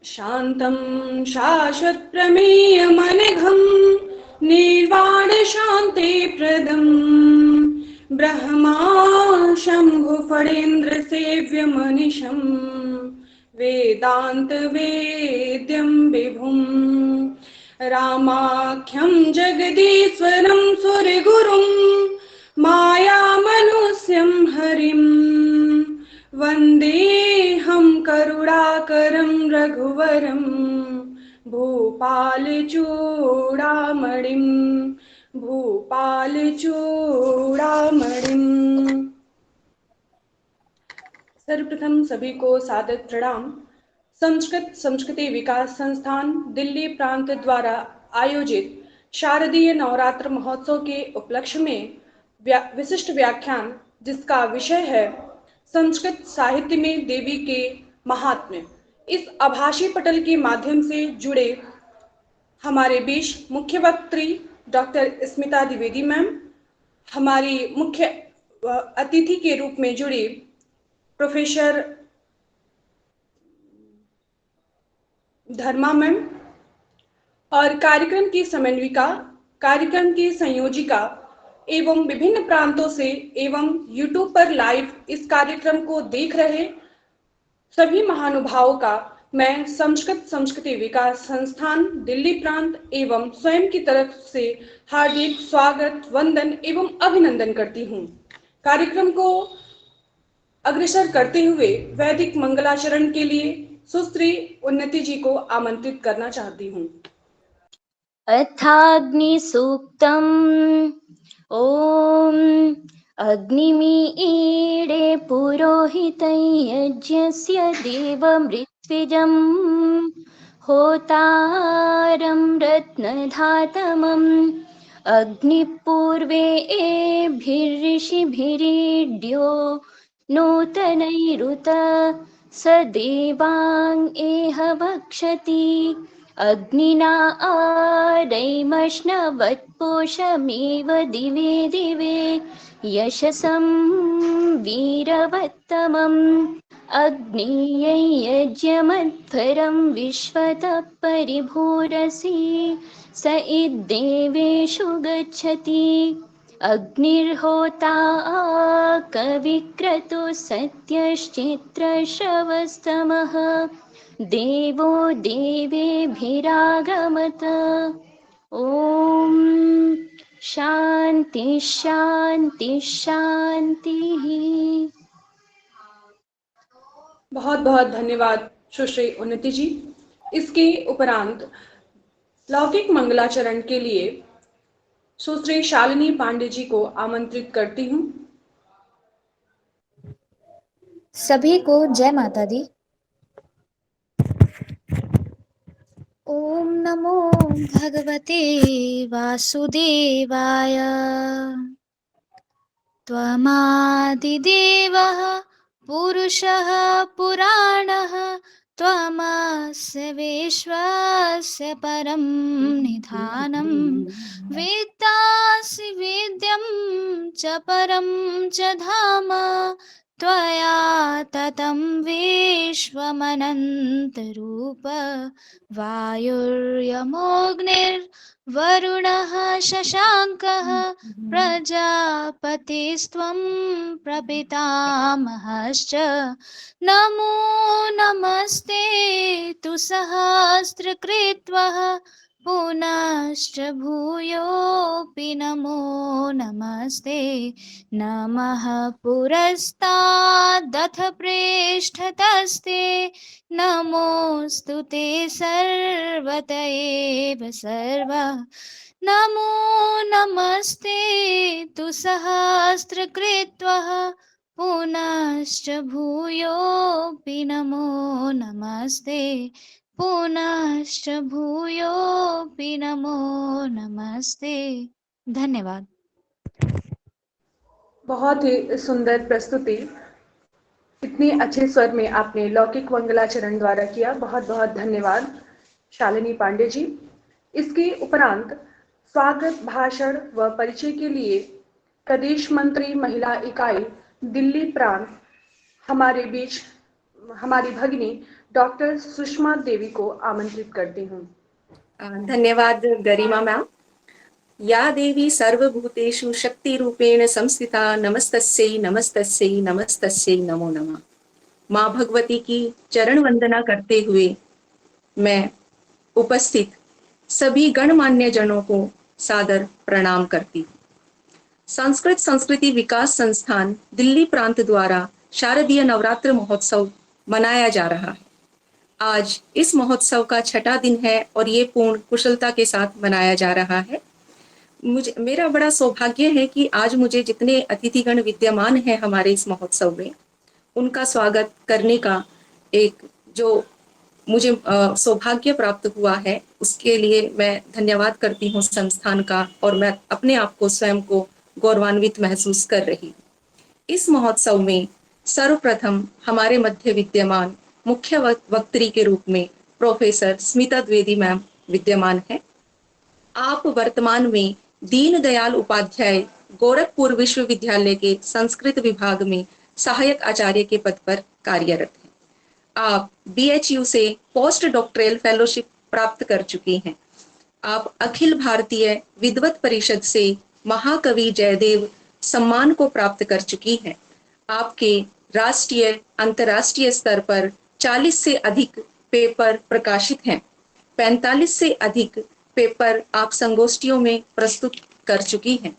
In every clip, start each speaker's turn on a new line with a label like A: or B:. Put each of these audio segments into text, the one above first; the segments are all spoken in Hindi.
A: शान्तं शाश्वतप्रमेयमनघं निर्वाणशान्तिप्रदं ब्रह्मा शम्भुफणीन्द्रसेव्यमनिशं वेदान्तवेद्यं विभुं रामाख्यं जगदीश्वरं सुरगुरुं मायामनुष्यं हरिं वन्देऽहं करुणाकरं रघुवरं भूपालचूड़ामणिम्। सर्वप्रथम सभी को सादर प्रणाम। संस्कृति विकास संस्थान दिल्ली प्रांत द्वारा आयोजित शारदीय नवरात्र महोत्सव के उपलक्ष्य में विशिष्ट व्याख्यान, जिसका विषय है संस्कृत साहित्य में देवी के महात्म्य, इस आभासी पटल के माध्यम से जुड़े हमारे बीच मुख्य वक्त्री डॉक्टर स्मिता द्विवेदी मैम, हमारी मुख्य अतिथि के रूप में जुड़ी प्रोफेसर धर्मा मैम और कार्यक्रम की समन्विका, कार्यक्रम की संयोजिका एवं विभिन्न प्रांतों से एवं यूट्यूब पर लाइव इस कार्यक्रम को देख रहे सभी महानुभावों का मैं संस्कृति विकास संस्थान दिल्ली प्रांत एवं स्वयं की तरफ से हार्दिक स्वागत, वंदन एवं अभिनंदन करती हूँ। कार्यक्रम को अग्रसर करते हुए वैदिक मंगलाचरण के लिए सुश्री उन्नति जी को आमंत्रित करना चाहती हूँ।
B: अथाग्नि सूक्तम्। ओम अग्निमीडे पुरोहितं यज्ञस्य देवमृत्विजम् होतारं रत्नधातमम् अग्निपूर्वेभिर्षिभिरीड्यो नूतनैरुत स देवान् एह वक्षति अग्निना आदैमश्नवत्पोषमेव दिवे दिवे यशसं वीरवत्तमम् अग्नेयै यज्ञमध्वरं विश्वतः परिभूरसि स इद्देवेषु गच्छति अग्निर्होता कविक्रतुः सत्यश्चित्रश्रवस्तमः देवो देवेभिरागमत। ओम शांति शांति शांति।
A: बहुत बहुत धन्यवाद सुश्री उन्नति जी। इसके उपरांत लौकिक मंगलाचरण के लिए सुश्री शालिनी पांडे जी को आमंत्रित करती हूँ।
C: सभी को जय माता दी। ओम नमो भगवते वासुदेवाय। त्वमादिदेवः पुरुषः पुराणः त्वमस्य विश्वस्य परं निधानं वेत्तासि वेद्यं च परं च धाम त्वया ततं विश्वमनन्तरूप वायुर्यमोऽग्निर्वरुणः शशाङ्कः प्रजापतिस्त्वं प्रपितामहश्च नमो नमस्ते तु सहस्रकृत्वः पुनश्च भूयोऽपि नमो नमस्ते नमः पुरस्तादथ पृष्ठतस्ते नमोऽस्तु ते सर्वत एव सर्व नमो नमस्ते तु सहस्रकृत्वः पुनश्च भूयोऽपि नमो नमस्ते पुनश्च भूयोऽपि नमो नमस्ते। धन्यवाद।
A: बहुत ही सुंदर प्रस्तुति इतने अच्छे स्वर में आपने लौकिक मंगलाचरण द्वारा किया। बहुत बहुत धन्यवाद शालिनी पांडे जी। इसके उपरांत स्वागत भाषण व परिचय के लिए प्रदेश मंत्री महिला इकाई दिल्ली प्रांत हमारे बीच हमारी भगिनी डॉक्टर सुषमा देवी को आमंत्रित करती हूँ।
D: धन्यवाद गरिमा मैम। या देवी सर्वभूतेषु शक्ति रूपेण संस्थिता नमस्तस्यै नमस्तस्यै नमस्तस्यै नमो नमः। माँ भगवती की चरण वंदना करते हुए मैं उपस्थित सभी गणमान्य जनों को सादर प्रणाम करती हूँ। संस्कृत संस्कृति विकास संस्थान दिल्ली प्रांत द्वारा शारदीय नवरात्र महोत्सव मनाया जा रहा है। आज इस महोत्सव का छठा दिन है और ये पूर्ण कुशलता के साथ मनाया जा रहा है। मेरा बड़ा सौभाग्य है कि आज मुझे जितने अतिथिगण विद्यमान हैं हमारे इस महोत्सव में, उनका स्वागत करने का एक जो मुझे सौभाग्य प्राप्त हुआ है, उसके लिए मैं धन्यवाद करती हूँ संस्थान का, और मैं अपने आप को स्वयं को गौरवान्वित महसूस कर रही हूँ। इस महोत्सव में सर्वप्रथम हमारे मध्य विद्यमान मुख्य वक्त्री के रूप में प्रोफेसर स्मिता द्विवेदी मैम विद्यमान है। आप वर्तमान में दीनदयाल उपाध्याय गोरखपुर विश्वविद्यालय के संस्कृत विभाग में सहायक आचार्य के पद पर कार्यरत हैं। आप BHU से पोस्ट डॉक्टरल फेलोशिप प्राप्त कर चुकी हैं। आप अखिल भारतीय विद्वत परिषद से महाकवि जयदेव सम्मान को प्राप्त कर चुकी हैं। आपके राष्ट्रीय अंतर्राष्ट्रीय स्तर पर 40 से अधिक पेपर प्रकाशित हैं। 45 से अधिक पेपर आप संगोष्ठियों में प्रस्तुत कर चुकी हैं।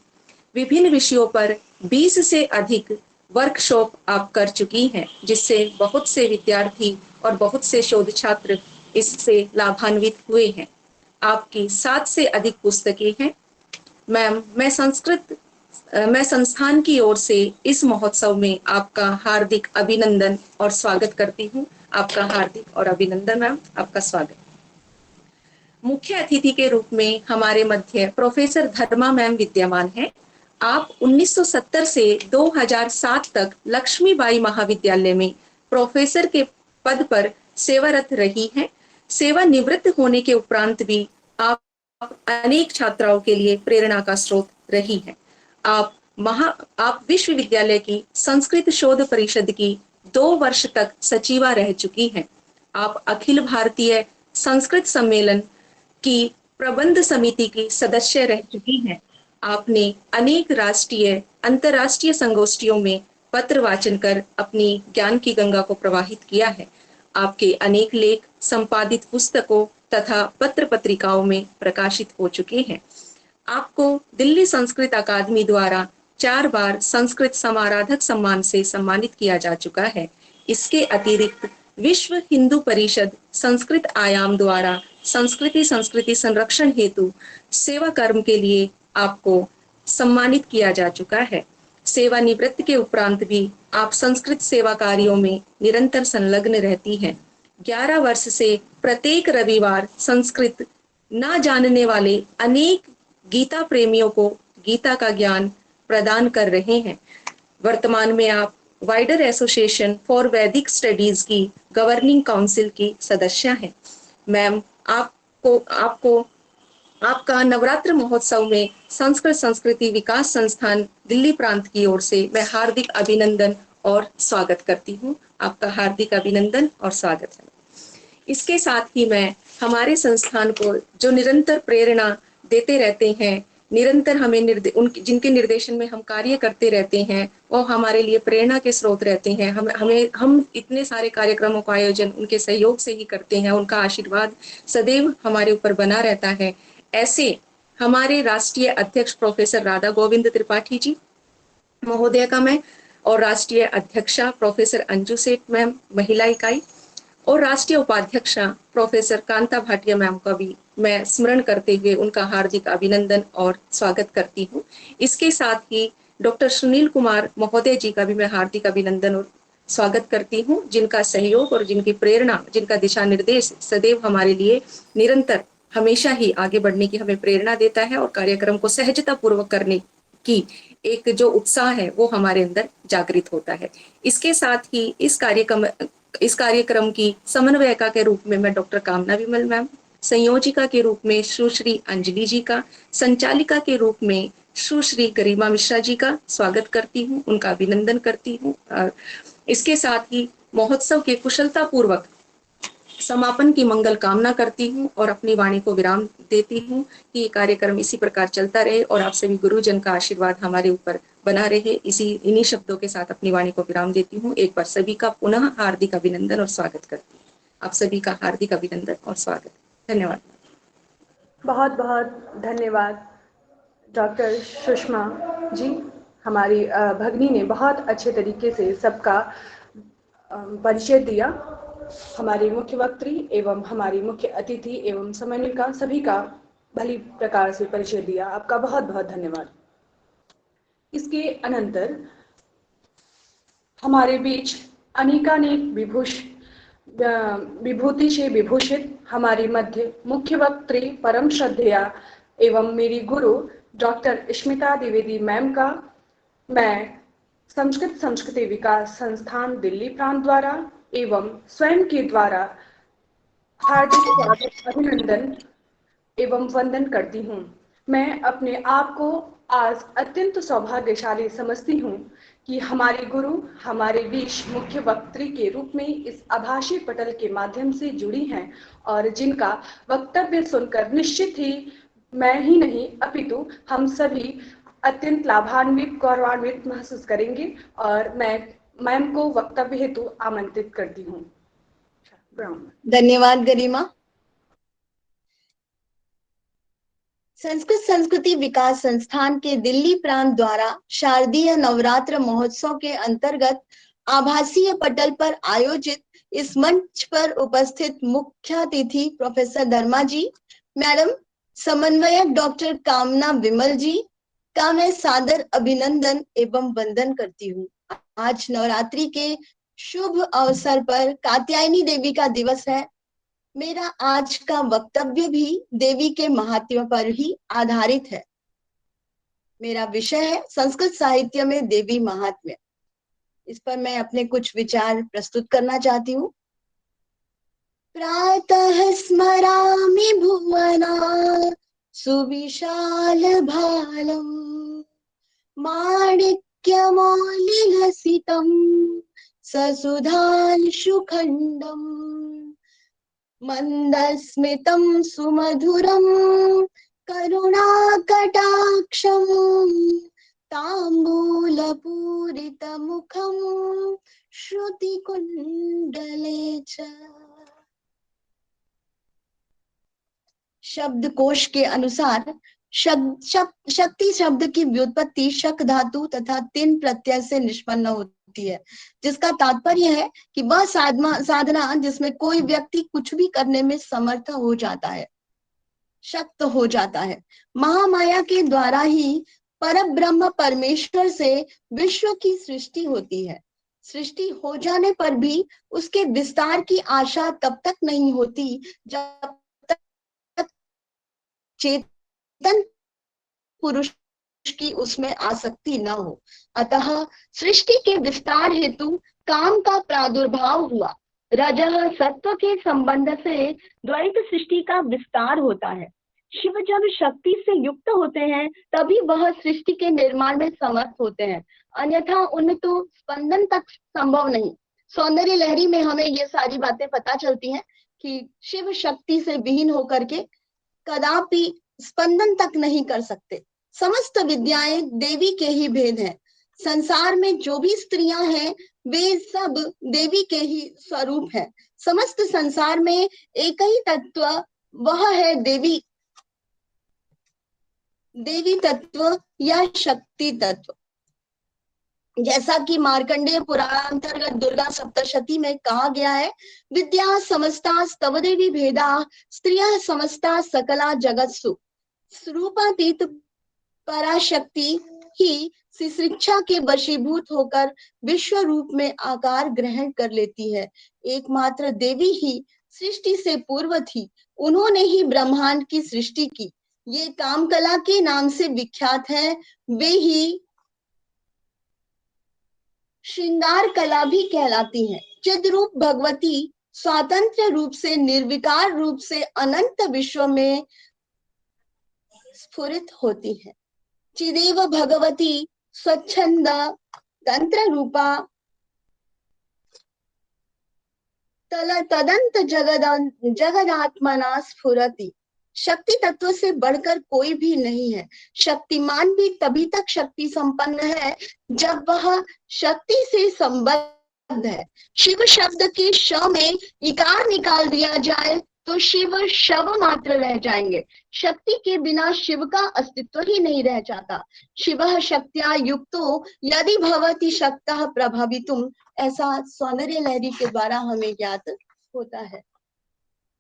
D: विभिन्न विषयों पर 20 से अधिक वर्कशॉप आप कर चुकी हैं, जिससे बहुत से विद्यार्थी और बहुत से शोध छात्र इससे लाभान्वित हुए हैं। आपकी 7 से अधिक पुस्तकें हैं। मैम, मैं संस्थान की ओर से इस महोत्सव में आपका हार्दिक अभिनंदन और स्वागत करती हूँ। आपका हार्दिक और अभिनंदन मैम, आपका स्वागत। मुख्य अतिथि के रूप में हमारे मध्य प्रोफेसर धर्मा मैम विद्यमान हैं। आप 1970 से 2007 तक लक्ष्मीबाई महाविद्यालय में प्रोफेसर के पद पर सेवारत रही हैं। सेवानिवृत्त होने के उपरांत भी आप अनेक छात्राओं के लिए प्रेरणा का स्रोत रही हैं। आप विश्वविद्यालय की संस्कृत शोध परिषद की 2 वर्ष तक सचिवा रह चुकी हैं। आप अखिल भारतीय संस्कृत सम्मेलन की प्रबंध समिति की सदस्य रह चुकी हैं। आपने अनेक राष्ट्रीय अंतर्राष्ट्रीय संगोष्ठियों में पत्र वाचन कर अपनी ज्ञान की गंगा को प्रवाहित किया है। आपके अनेक लेख संपादित पुस्तकों तथा पत्र पत्रिकाओं में प्रकाशित हो चुके हैं। आपको दिल्ली संस्कृत अकादमी द्वारा 4 बार संस्कृत समाराधक सम्मान से सम्मानित किया जा चुका है। इसके अतिरिक्त विश्व हिंदू परिषद संस्कृत आयाम द्वारा संस्कृति संरक्षण हेतु सेवा कर्म के लिए आपको सम्मानित किया जा चुका है। सेवानिवृत्त के उपरांत भी आप संस्कृत सेवा कार्यों में निरंतर संलग्न रहती हैं। 11 वर्ष से प्रत्येक रविवार संस्कृत न जानने वाले अनेक गीता प्रेमियों को गीता का ज्ञान प्रदान कर रहे हैं। वर्तमान में आप वाइडर एसोसिएशन फॉर वैदिक स्टडीज की गवर्निंग काउंसिल की सदस्य हैं। मैम, आपका नवरात्र महोत्सव में संस्कृत संस्कृति विकास संस्थान दिल्ली प्रांत की ओर से मैं हार्दिक अभिनंदन और स्वागत करती हूँ। आपका हार्दिक अभिनंदन और स्वागत है। इसके साथ ही मैं हमारे संस्थान को जो निरंतर प्रेरणा देते रहते हैं, निरंतर हमें जिनके निर्देशन में हम कार्य करते रहते हैं, वो हमारे लिए प्रेरणा के स्रोत रहते हैं। हम इतने सारे कार्यक्रमों का आयोजन उनके सहयोग से ही करते हैं। उनका आशीर्वाद सदैव हमारे ऊपर बना रहता है। ऐसे हमारे राष्ट्रीय अध्यक्ष प्रोफेसर राधा गोविंद त्रिपाठी जी महोदय का मैं, और राष्ट्रीय अध्यक्षा प्रोफेसर अंजू सेठ मैम महिला इकाई, और राष्ट्रीय उपाध्यक्षा प्रोफेसर कांता भाटिया मैम का भी मैं स्मरण करते हुए उनका हार्दिक अभिनंदन और स्वागत करती हूँ। इसके साथ ही डॉक्टर सुनील कुमार महोदय जी का भी मैं हार्दिक अभिनंदन और स्वागत करती हूँ, जिनका सहयोग और जिनकी प्रेरणा, जिनका दिशा निर्देश सदैव हमारे लिए निरंतर हमेशा ही आगे बढ़ने की हमें प्रेरणा देता है, और कार्यक्रम को सहजता पूर्वक करने की एक जो उत्साह है वो हमारे अंदर जागृत होता है। इसके साथ ही इस कार्यक्रम की समन्वयिका के रूप में मैं डॉक्टर कामना विमल मैम, संयोजिका के रूप में सुश्री अंजलि जी का, संचालिका के रूप में सुश्री गरिमा मिश्रा जी का स्वागत करती हूँ, उनका अभिनंदन करती हूँ। इसके साथ ही महोत्सव के कुशलता पूर्वक समापन की मंगल कामना करती हूँ और अपनी वाणी को विराम देती हूँ कि ये कार्यक्रम इसी प्रकार चलता रहे और आप सभी गुरुजन का आशीर्वाद हमारे ऊपर बना रहे। इन्हीं शब्दों के साथ अपनी वाणी को विराम देती हूँ। एक बार सभी का पुनः हार्दिक अभिनंदन और स्वागत करती हूँ। आप सभी का हार्दिक अभिनंदन और स्वागत। धन्यवाद।
A: बहुत बहुत धन्यवाद डॉक्टर सुषमा जी। हमारी भगिनी ने बहुत अच्छे तरीके से सबका परिचय दिया। हमारी मुख्य वक्त्री एवं हमारी मुख्य अतिथि एवं समन्वयिका सभी का भली प्रकार से परिचय दिया। आपका बहुत बहुत धन्यवाद। इसके अनंतर हमारे बीच अनेकानेक विभूति से विभूषित हमारी मध्य मुख्य वक्त्री परम श्रद्धेया एवं मेरी गुरु डॉक्टर स्मिता द्विवेदी मैम का मैं संस्कृत संस्कृति विकास संस्थान दिल्ली प्रांत द्वारा एवं स्वयं के द्वारा हार्दिक स्वागत अभिनंदन एवं वंदन करती हूँ। मैं अपने आप को आज अत्यंत सौभाग्यशाली समझती हूँ कि हमारे गुरु हमारे बीच मुख्य वक्त्री के रूप में इस आभासी पटल के माध्यम से जुड़ी हैं और जिनका वक्तव्य सुनकर निश्चित ही मैं ही नहीं अपितु हम सभी अत्यंत लाभान्वित गौरवान्वित महसूस करेंगे और मैं मैम को वक्तव्य हेतु आमंत्रित करती हूँ।
E: धन्यवाद गरिमा। संस्कृत संस्कृति विकास संस्थान के दिल्ली प्रांत द्वारा शारदीय नवरात्र महोत्सव के अंतर्गत आभासीय पटल पर आयोजित इस मंच पर उपस्थित मुख्य अतिथि प्रोफेसर धर्मा जी, मैडम समन्वयक डॉक्टर कामना विमल जी का मैं सादर अभिनंदन एवं वंदन करती हूँ। आज नवरात्रि के शुभ अवसर पर कात्यायनी देवी का दिवस है। मेरा आज का वक्तव्य भी देवी के महात्म्य पर ही आधारित है। मेरा विषय है संस्कृत साहित्य में देवी महात्म्य। इस पर मैं अपने कुछ विचार प्रस्तुत करना चाहती हूँ। प्रातः स्मरामि भुवना सुविशाल भालम माणिक्यमौलिलसितं ससुधांशुखण्डम् मंदस्मितं सुमधुरं करुणाकटाक्षं ताम्बूलपूरितमुखं श्रुतिकुण्डले च। शब्दकोश के अनुसार शक्ति शब्द की व्युत्पत्ति शक धातु तथा 3 प्रत्यय से निष्पन्न होती है, जिसका तात्पर्य है कि वह साधना जिसमें कोई व्यक्ति कुछ भी करने में समर्थ हो जाता है, शक्त हो जाता है। महामाया के द्वारा ही परब्रह्म परमेश्वर से विश्व की सृष्टि होती है। सृष्टि हो जाने पर भी उसके विस्तार की आशा तब तक नहीं होती जब चेतन पुरुष की उसमें आसक्ति न हो। अतः सृष्टि के विस्तार हेतु काम का प्रादुर्भाव हुआ। रजः सत्व के संबंध से द्वैत सृष्टि का विस्तार होता है। शिव जब शक्ति से युक्त होते हैं तभी वह सृष्टि के निर्माण में समर्थ होते हैं, अन्यथा उनमें तो स्पंदन तक संभव नहीं। सौंदर्य लहरी में हमें ये सारी बातें पता चलती हैं कि शिव शक्ति से विहीन होकर के कदापि स्पंदन तक नहीं कर सकते। समस्त विद्याएं देवी के ही भेद हैं। संसार में जो भी स्त्रियां हैं वे सब देवी के ही स्वरूप हैं। समस्त संसार में एक ही तत्व वह है देवी तत्व या शक्ति तत्व। जैसा कि मार्कंडेय पुराण अंतर्गत दुर्गा सप्तशती में कहा गया है, विद्या समस्ता स्तव देवी भेदा स्त्रियः समस्ता सकला जगत्सु। स्वरूपातीत पराशक्ति ही शिक्षा के वशीभूत होकर विश्व रूप में आकार ग्रहण कर लेती है। एकमात्र देवी ही सृष्टि से पूर्व थी। उन्होंने ही ब्रह्मांड की सृष्टि की। ये काम कला के नाम से विख्यात है। वे ही श्रृंगार कला भी कहलाती हैं। चिद्रूप भगवती स्वतंत्र रूप से निर्विकार रूप से अनंत विश्व में स्फुरित होती है। चिदेव भगवती स्वच्छंद तंत्र रूपा तदंत जगदात्मना स्फुरति। शक्ति तत्व से बढ़कर कोई भी नहीं है। शक्तिमान भी तभी तक शक्ति संपन्न है जब वह शक्ति से संबद्ध है। शिव शब्द के श में इकार निकाल दिया जाए तो शिव शव मात्र रह जाएंगे। शक्ति के बिना शिव का अस्तित्व ही नहीं रह जाता। शिवः शक्त्या युक्तो यदि भवति शक्तः प्रभवितुम, ऐसा सौंदर्य लहरी के द्वारा हमें ज्ञात होता है।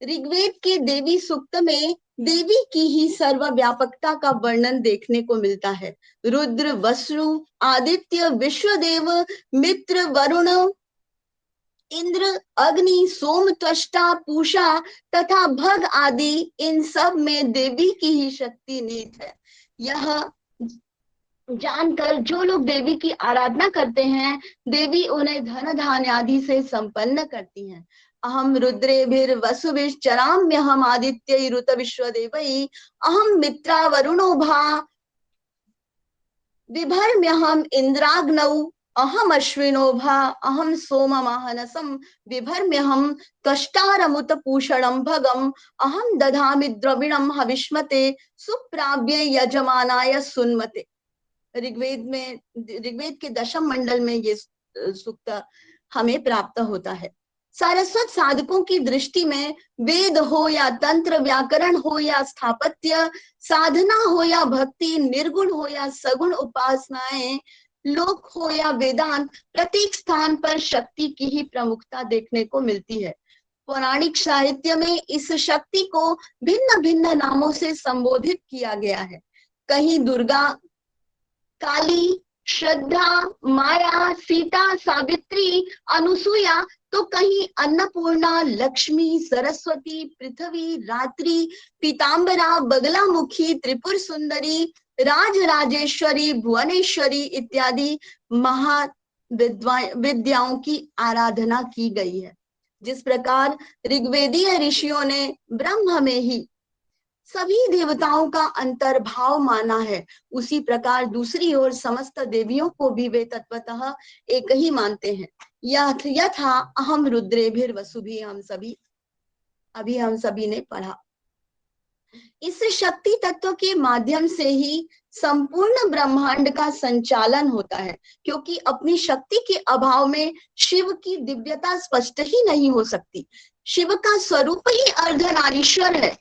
E: ऋग्वेद के देवी सूक्त में देवी की ही सर्वव्यापकता का वर्णन देखने को मिलता है। रुद्र, वसु, आदित्य, विश्वदेव, मित्र, वरुण, इंद्र, अग्नि, सोम, त्वष्टा, पूषा तथा भग आदि, इन सब में देवी की ही शक्ति निहित है। यह जानकर जो लोग देवी की आराधना करते हैं, देवी उन्हें धन धान्य आदि से संपन्न करती हैं। अहम रुद्रेभिर वसुभिश्चराम्यहम आदित्यै ऋत विश्वदेवै, अहम मित्रा वरुणो भा बिभर्म्यहम इंद्राग्नौ, अहम अश्विनो भा अहम सोममाहनसम बिभर्म्यहम कष्टारमुत पूषणम भगम, अहम दधामि द्रविणम हविष्मते सुप्राव्य यजमानाय सुन्मते। ऋग्वेद के दशम मंडल में ये सूक्त हमें प्राप्त होता है। सारस्वत साधकों की दृष्टि में वेद हो या तंत्र, व्याकरण हो या स्थापत्य, साधना हो या भक्ति, निर्गुण हो या सगुण उपासनाएं, लोक हो या वेदांत, प्रत्येक स्थान पर शक्ति की ही प्रमुखता देखने को मिलती है। पौराणिक साहित्य में इस शक्ति को भिन्न भिन्न नामों से संबोधित किया गया है। कहीं दुर्गा, काली, श्रद्धा, माया, सीता, सावित्री, अनुसुया, तो कहीं अन्नपूर्णा, लक्ष्मी, सरस्वती, पृथ्वी, रात्रि, पीतांबरा, बगलामुखी, त्रिपुर सुंदरी, राजराजेश्वरी, भुवनेश्वरी इत्यादि महाविद्याओं की आराधना की गई है। जिस प्रकार ऋग्वेदीय ऋषियों ने ब्रह्म में ही सभी देवताओं का अंतर्भाव माना है, उसी प्रकार दूसरी ओर समस्त देवियों को भी वे तत्वतः एक ही मानते हैं। यथा अहम रुद्रेभिर वसुभि, हम सभी ने पढ़ा। इस शक्ति तत्व के माध्यम से ही संपूर्ण ब्रह्मांड का संचालन होता है, क्योंकि अपनी शक्ति के अभाव में शिव की दिव्यता स्पष्ट ही नहीं हो सकती। शिव का स्वरूप ही अर्धनारीश्वर है,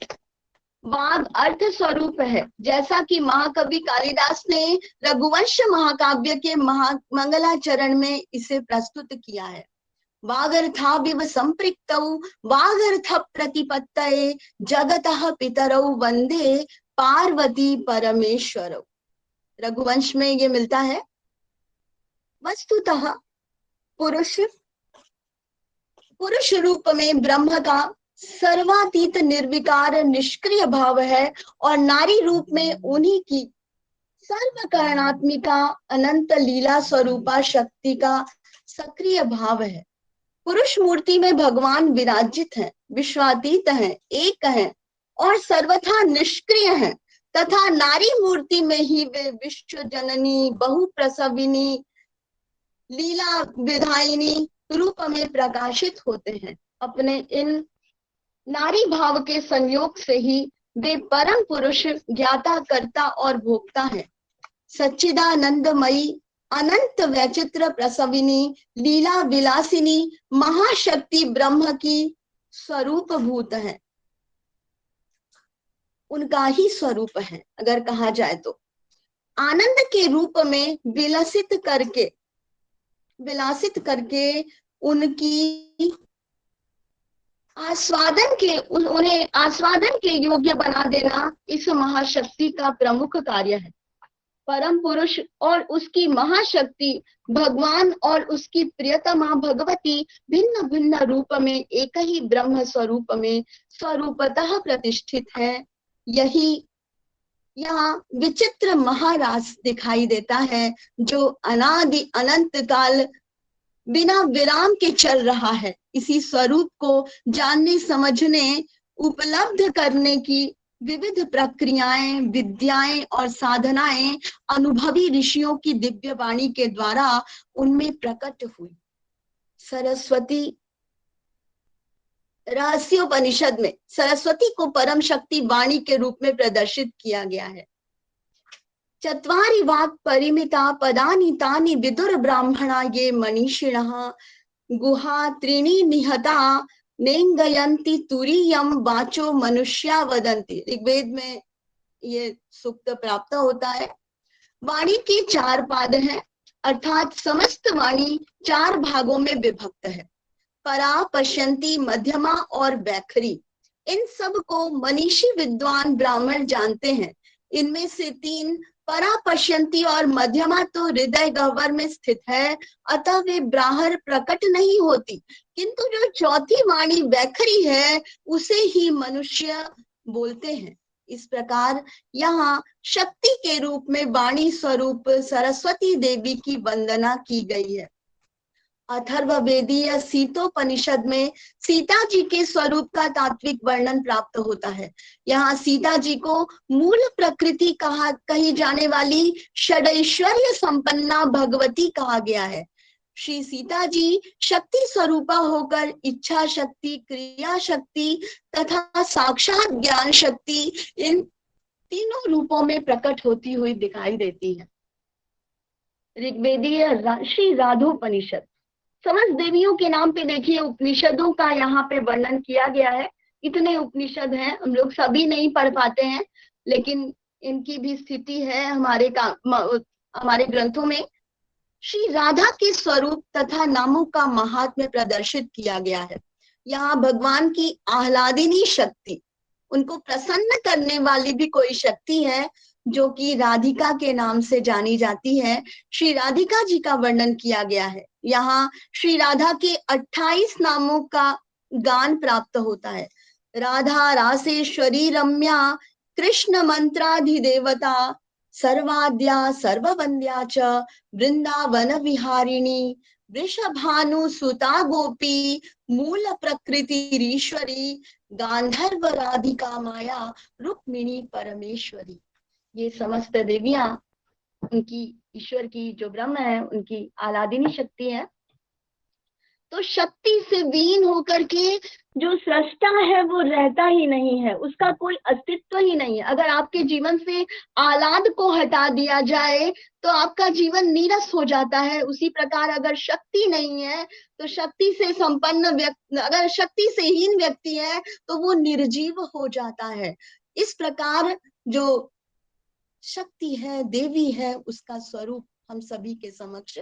E: वाग अर्थ स्वरूप है, जैसा कि महाकवि कालिदास ने रघुवंश महाकाव्य के मंगलाचरण में इसे प्रस्तुत किया है। वागर्थाविव संपृक्तौ वागर्थ प्रतिपत्तये जगतः पितरौ वंदे पार्वती परमेश्वरौ। रघुवंश में ये मिलता है। वस्तुतः पुरुष रूप में ब्रह्म का सर्वातीत निर्विकार निष्क्रिय भाव है और नारी रूप में उन्हीं की सर्वकारणात्मिका अनंत लीला स्वरूपा शक्ति का सक्रिय भाव है। पुरुष मूर्ति में भगवान विराजित हैं, विश्वातीत हैं, एक हैं और सर्वथा निष्क्रिय हैं, तथा नारी मूर्ति में ही वे विश्व जननी, बहुप्रसविनी, लीला विधायिनी रूप में प्रकाशित होते हैं। अपने इन नारी भाव के संयोग से ही वे परम पुरुष, ज्ञाता, कर्ता और भोक्ता हैं। सच्चिदानंदमयी, अनंत वैचित्र प्रसविनी, लीला विलासिनी महाशक्ति ब्रह्म की स्वरूप भूत है, उनका ही स्वरूप है। अगर कहा जाए तो आनंद के रूप में विलसित करके उनकी उन्हें आस्वादन के योग्य बना देना इस महाशक्ति का प्रमुख कार्य है। परम पुरुष और उसकी महाशक्ति भगवान और उसकी प्रियतमा भगवती भिन्न भिन्न रूप में एक ही ब्रह्म स्वरूप में स्वरूपतः प्रतिष्ठित है। यही यहाँ विचित्र महारास दिखाई देता है, जो अनादि अनंत काल बिना विराम के चल रहा है। इसी स्वरूप को जानने, समझने, उपलब्ध करने की विविध प्रक्रियाएं, विद्याएं और साधनाएं अनुभवी ऋषियों की दिव्य वाणी के द्वारा उनमें प्रकट हुई। सरस्वती रहस्योपनिषद में सरस्वती को परम शक्ति वाणी के रूप में प्रदर्शित किया गया है। चत्वारि वाक् परिमिता पदानि तानि विदुर ब्राह्मणा ये मनीषिणः गुहा त्रीणि निहता नेंगयन्ति तुरीयम वाचो मनुष्या वदन्ति। ऋग्वेद में ये सूक्त प्राप्त होता है। वाणी के 4 पाद हैं, अर्थात समस्त वाणी 4 भागों में विभक्त है। परा, पश्यंती, मध्यमा और वैखरी, इन सब को मनीषी विद्वान ब्राह्मण जानते हैं। इनमें से 3 परा, पश्यंती और मध्यमा तो हृदय गह्वर में स्थित है, अतः वे बाहर प्रकट नहीं होती, किंतु जो चौथी वाणी वैखरी है उसे ही मनुष्य बोलते हैं। इस प्रकार यहाँ शक्ति के रूप में वाणी स्वरूप सरस्वती देवी की वंदना की गई है। अथर्ववेदीय सीतोपनिषद में सीता जी के स्वरूप का तात्विक वर्णन प्राप्त होता है। यहाँ सीता जी को मूल प्रकृति कही जाने वाली षडैश्वर्य संपन्ना भगवती कहा गया है। श्री सीता जी शक्ति स्वरूपा होकर इच्छा शक्ति, क्रिया शक्ति तथा साक्षात ज्ञान शक्ति, इन तीनों रूपों में प्रकट होती हुई दिखाई देती है। ऋग्वेदीय श्री राधोपनिषद, समस्त देवियों के नाम पे देखिए उपनिषदों का यहाँ पे वर्णन किया गया है। इतने उपनिषद हैं, हम लोग सभी नहीं पढ़ पाते हैं, लेकिन इनकी भी स्थिति है हमारे ग्रंथों में। श्री राधा के स्वरूप तथा नामों का महात्म्य प्रदर्शित किया गया है। यहाँ भगवान की आह्लादिनी शक्ति, उनको प्रसन्न करने वाली भी कोई शक्ति है जो कि राधिका के नाम से जानी जाती है। श्री राधिका जी का वर्णन किया गया है। यहाँ श्री राधा के 28 नामों का गान प्राप्त होता है। राधा रासेश्वरी रम्या कृष्ण मंत्राधिदेवता सर्वाद्या सर्ववंद्या च वृंदावन विहारिणी वृषभानु सुता गोपी मूल प्रकृतिरीश्वरी गांधर्व राधिका माया रुक्मिणी परमेश्वरी। ये समस्त देवियां उनकी ईश्वर की जो ब्रह्म है उनकी आह्लादिनी शक्ति है। तो शक्ति से वीन होकर के जो सृष्टा है वो रहता ही नहीं है, उसका कोई अस्तित्व ही नहीं है। अगर आपके जीवन से आह्लाद को हटा दिया जाए तो आपका जीवन नीरस हो जाता है। उसी प्रकार अगर शक्ति नहीं है तो शक्ति से संपन्न व्यक्ति, अगर शक्ति से हीन व्यक्ति है तो वो निर्जीव हो जाता है। इस प्रकार जो शक्ति है, देवी है, उसका स्वरूप हम सभी के समक्ष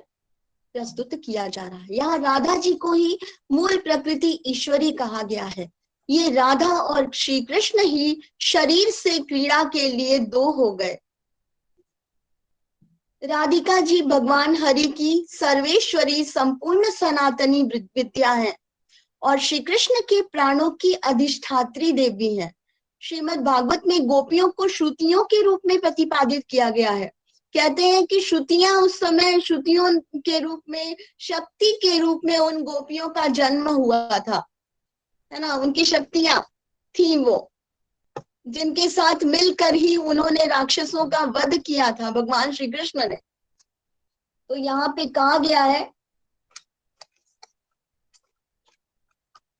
E: प्रस्तुत किया जा रहा है। यहाँ राधा जी को ही मूल प्रकृति ईश्वरी कहा गया है। ये राधा और श्री कृष्ण ही शरीर से क्रीड़ा के लिए 2 हो गए। राधिका जी भगवान हरि की सर्वेश्वरी संपूर्ण सनातनी विद्या है और श्री कृष्ण के प्राणों की अधिष्ठात्री देवी है। श्रीमद् भागवत में गोपियों को श्रुतियों के रूप में प्रतिपादित किया गया है। कहते हैं कि श्रुतियां उस समय श्रुतियों के रूप में, शक्ति के रूप में उन गोपियों का जन्म हुआ था, है ना। उनकी शक्तियां थी वो, जिनके साथ मिलकर ही उन्होंने राक्षसों का वध किया था भगवान श्री कृष्ण ने। तो यहाँ पे कहा गया है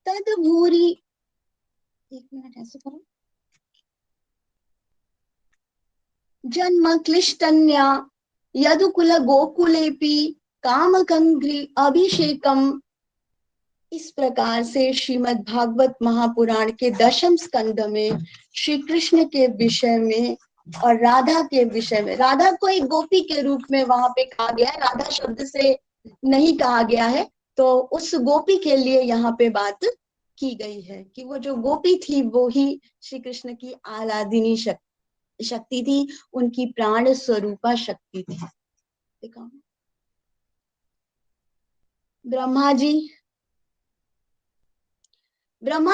E: तद भूरी, एक मिनट ऐसे करो, जन्म क्लिष्टन्या यदुकुल गोकुलेपि कामकंघ्रि अभिषेकम। इस प्रकार से श्रीमद् भागवत महापुराण के 10वें स्कंद में श्री कृष्ण के विषय में और राधा के विषय में, राधा को एक गोपी के रूप में वहां पे कहा गया है, राधा शब्द से नहीं कहा गया है। तो उस गोपी के लिए यहाँ पे बात की गई है कि वो जो गोपी थी वो ही श्री कृष्ण की आह्लादिनी शक्ति थी, उनकी प्राण स्वरूपा शक्ति थी। देखो ब्रह्मा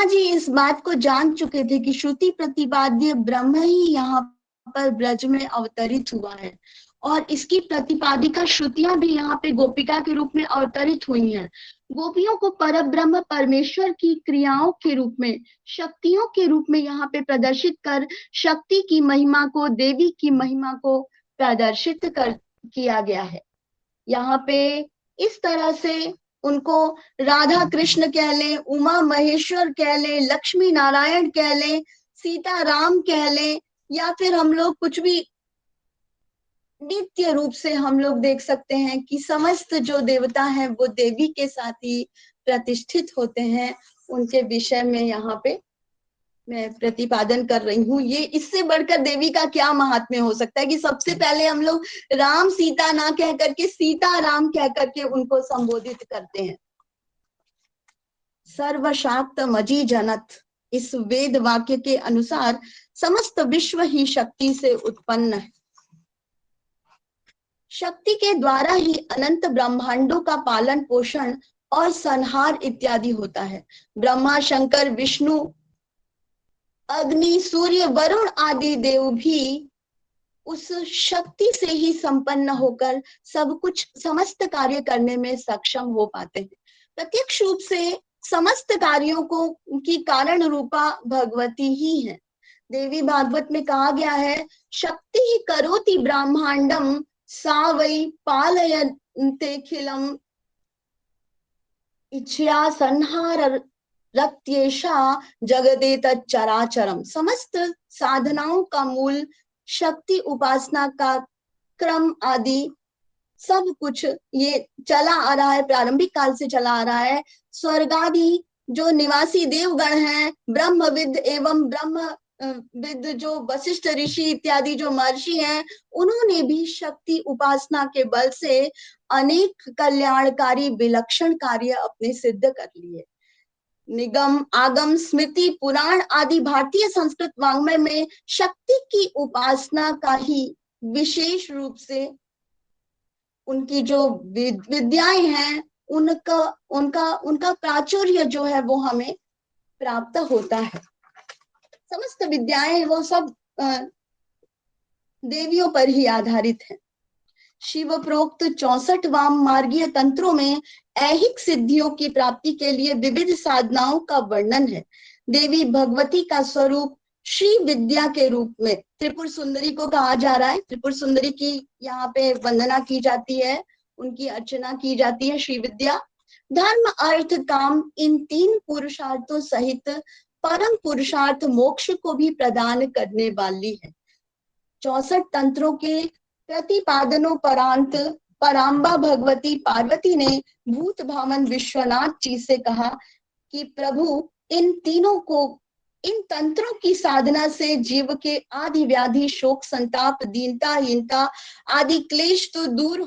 E: जी इस बात को जान चुके थे कि श्रुति प्रतिपाद्य ब्रह्म ही यहाँ पर ब्रज में अवतरित हुआ है और इसकी प्रतिपादिका श्रुतियां भी यहाँ पे गोपिका के रूप में अवतरित हुई हैं। गोपियों को परब्रह्म परमेश्वर की क्रियाओं के रूप में, शक्तियों के रूप में यहाँ पे प्रदर्शित कर शक्ति की महिमा को, देवी की महिमा को प्रदर्शित किया गया है। यहाँ पे इस तरह से उनको राधा कृष्ण कह लें, उमा महेश्वर कह लें, लक्ष्मी नारायण कह लें, सीता राम कह लें, या फिर हम लोग कुछ भी नित्य रूप से हम लोग देख सकते हैं कि समस्त जो देवता हैं वो देवी के साथ ही प्रतिष्ठित होते हैं। उनके विषय में यहाँ पे मैं प्रतिपादन कर रही हूँ। ये इससे बढ़कर देवी का क्या महात्म्य हो सकता है कि सबसे पहले हम लोग राम सीता ना कह करके सीता राम कह करके उनको संबोधित करते हैं। सर्वशाक्त मजी जनत, इस वेद वाक्य के अनुसार समस्त विश्व ही शक्ति से उत्पन्न है। शक्ति के द्वारा ही अनंत ब्रह्मांडों का पालन पोषण और संहार इत्यादि होता है। ब्रह्मा शंकर विष्णु अग्नि सूर्य वरुण आदि देव भी उस शक्ति से ही संपन्न होकर सब कुछ समस्त कार्य करने में सक्षम हो पाते हैं। प्रत्यक्ष रूप से समस्त कार्यों को की कारण रूपा भगवती ही है। देवी भागवत में कहा गया है, शक्ति करोति ब्रह्मांडम सा वै पालयन्तेऽखिलम् इच्छया संहार रत्येषा जगदेतत् चराचरम। समस्त साधनाओं का मूल शक्ति उपासना का क्रम आदि सब कुछ ये चला आ रहा है, प्रारंभिक काल से चला आ रहा है। स्वर्गादि जो निवासी देवगण हैं, ब्रह्मविद एवं ब्रह्मविद जो वशिष्ठ ऋषि इत्यादि जो महर्षि हैं, उन्होंने भी शक्ति उपासना के बल से अनेक कल्याणकारी विलक्षण कार्य अपने सिद्ध कर लिए। निगम आगम स्मृति पुराण आदि भारतीय संस्कृत वाङ्मय में शक्ति की उपासना का ही विशेष रूप से उनकी जो विद्याएं हैं उनका उनका उनका प्राचुर्य जो है वो हमें प्राप्त होता है। समस्त विद्याएं वो सब देवियों पर ही आधारित है। शिव प्रोक्त 64 वाम मार्गीय तंत्रों में ऐहिक सिद्धियों की प्राप्ति के लिए विविध साधनाओं का वर्णन है। देवी भगवती का स्वरूप श्री विद्या के रूप में त्रिपुर सुंदरी को कहा जा रहा है। त्रिपुर सुंदरी की यहाँ पे वंदना की जाती है, उनकी अर्चना की जाती है। श्री विद्या धर्म अर्थ काम इन 3 पुरुषार्थों सहित परम पुरुषार्थ मोक्ष को भी प्रदान करने वाली है। 64 तंत्रों के प्रतिपादनोपरांत पराम्बा भगवती पार्वती ने भूत भावन विश्वनाथ जी से कहा कि प्रभु इन तंत्रों की साधना से जीव के आदि व्याधि शोक संताप दीनता हीनता आदि क्लेश तो दूर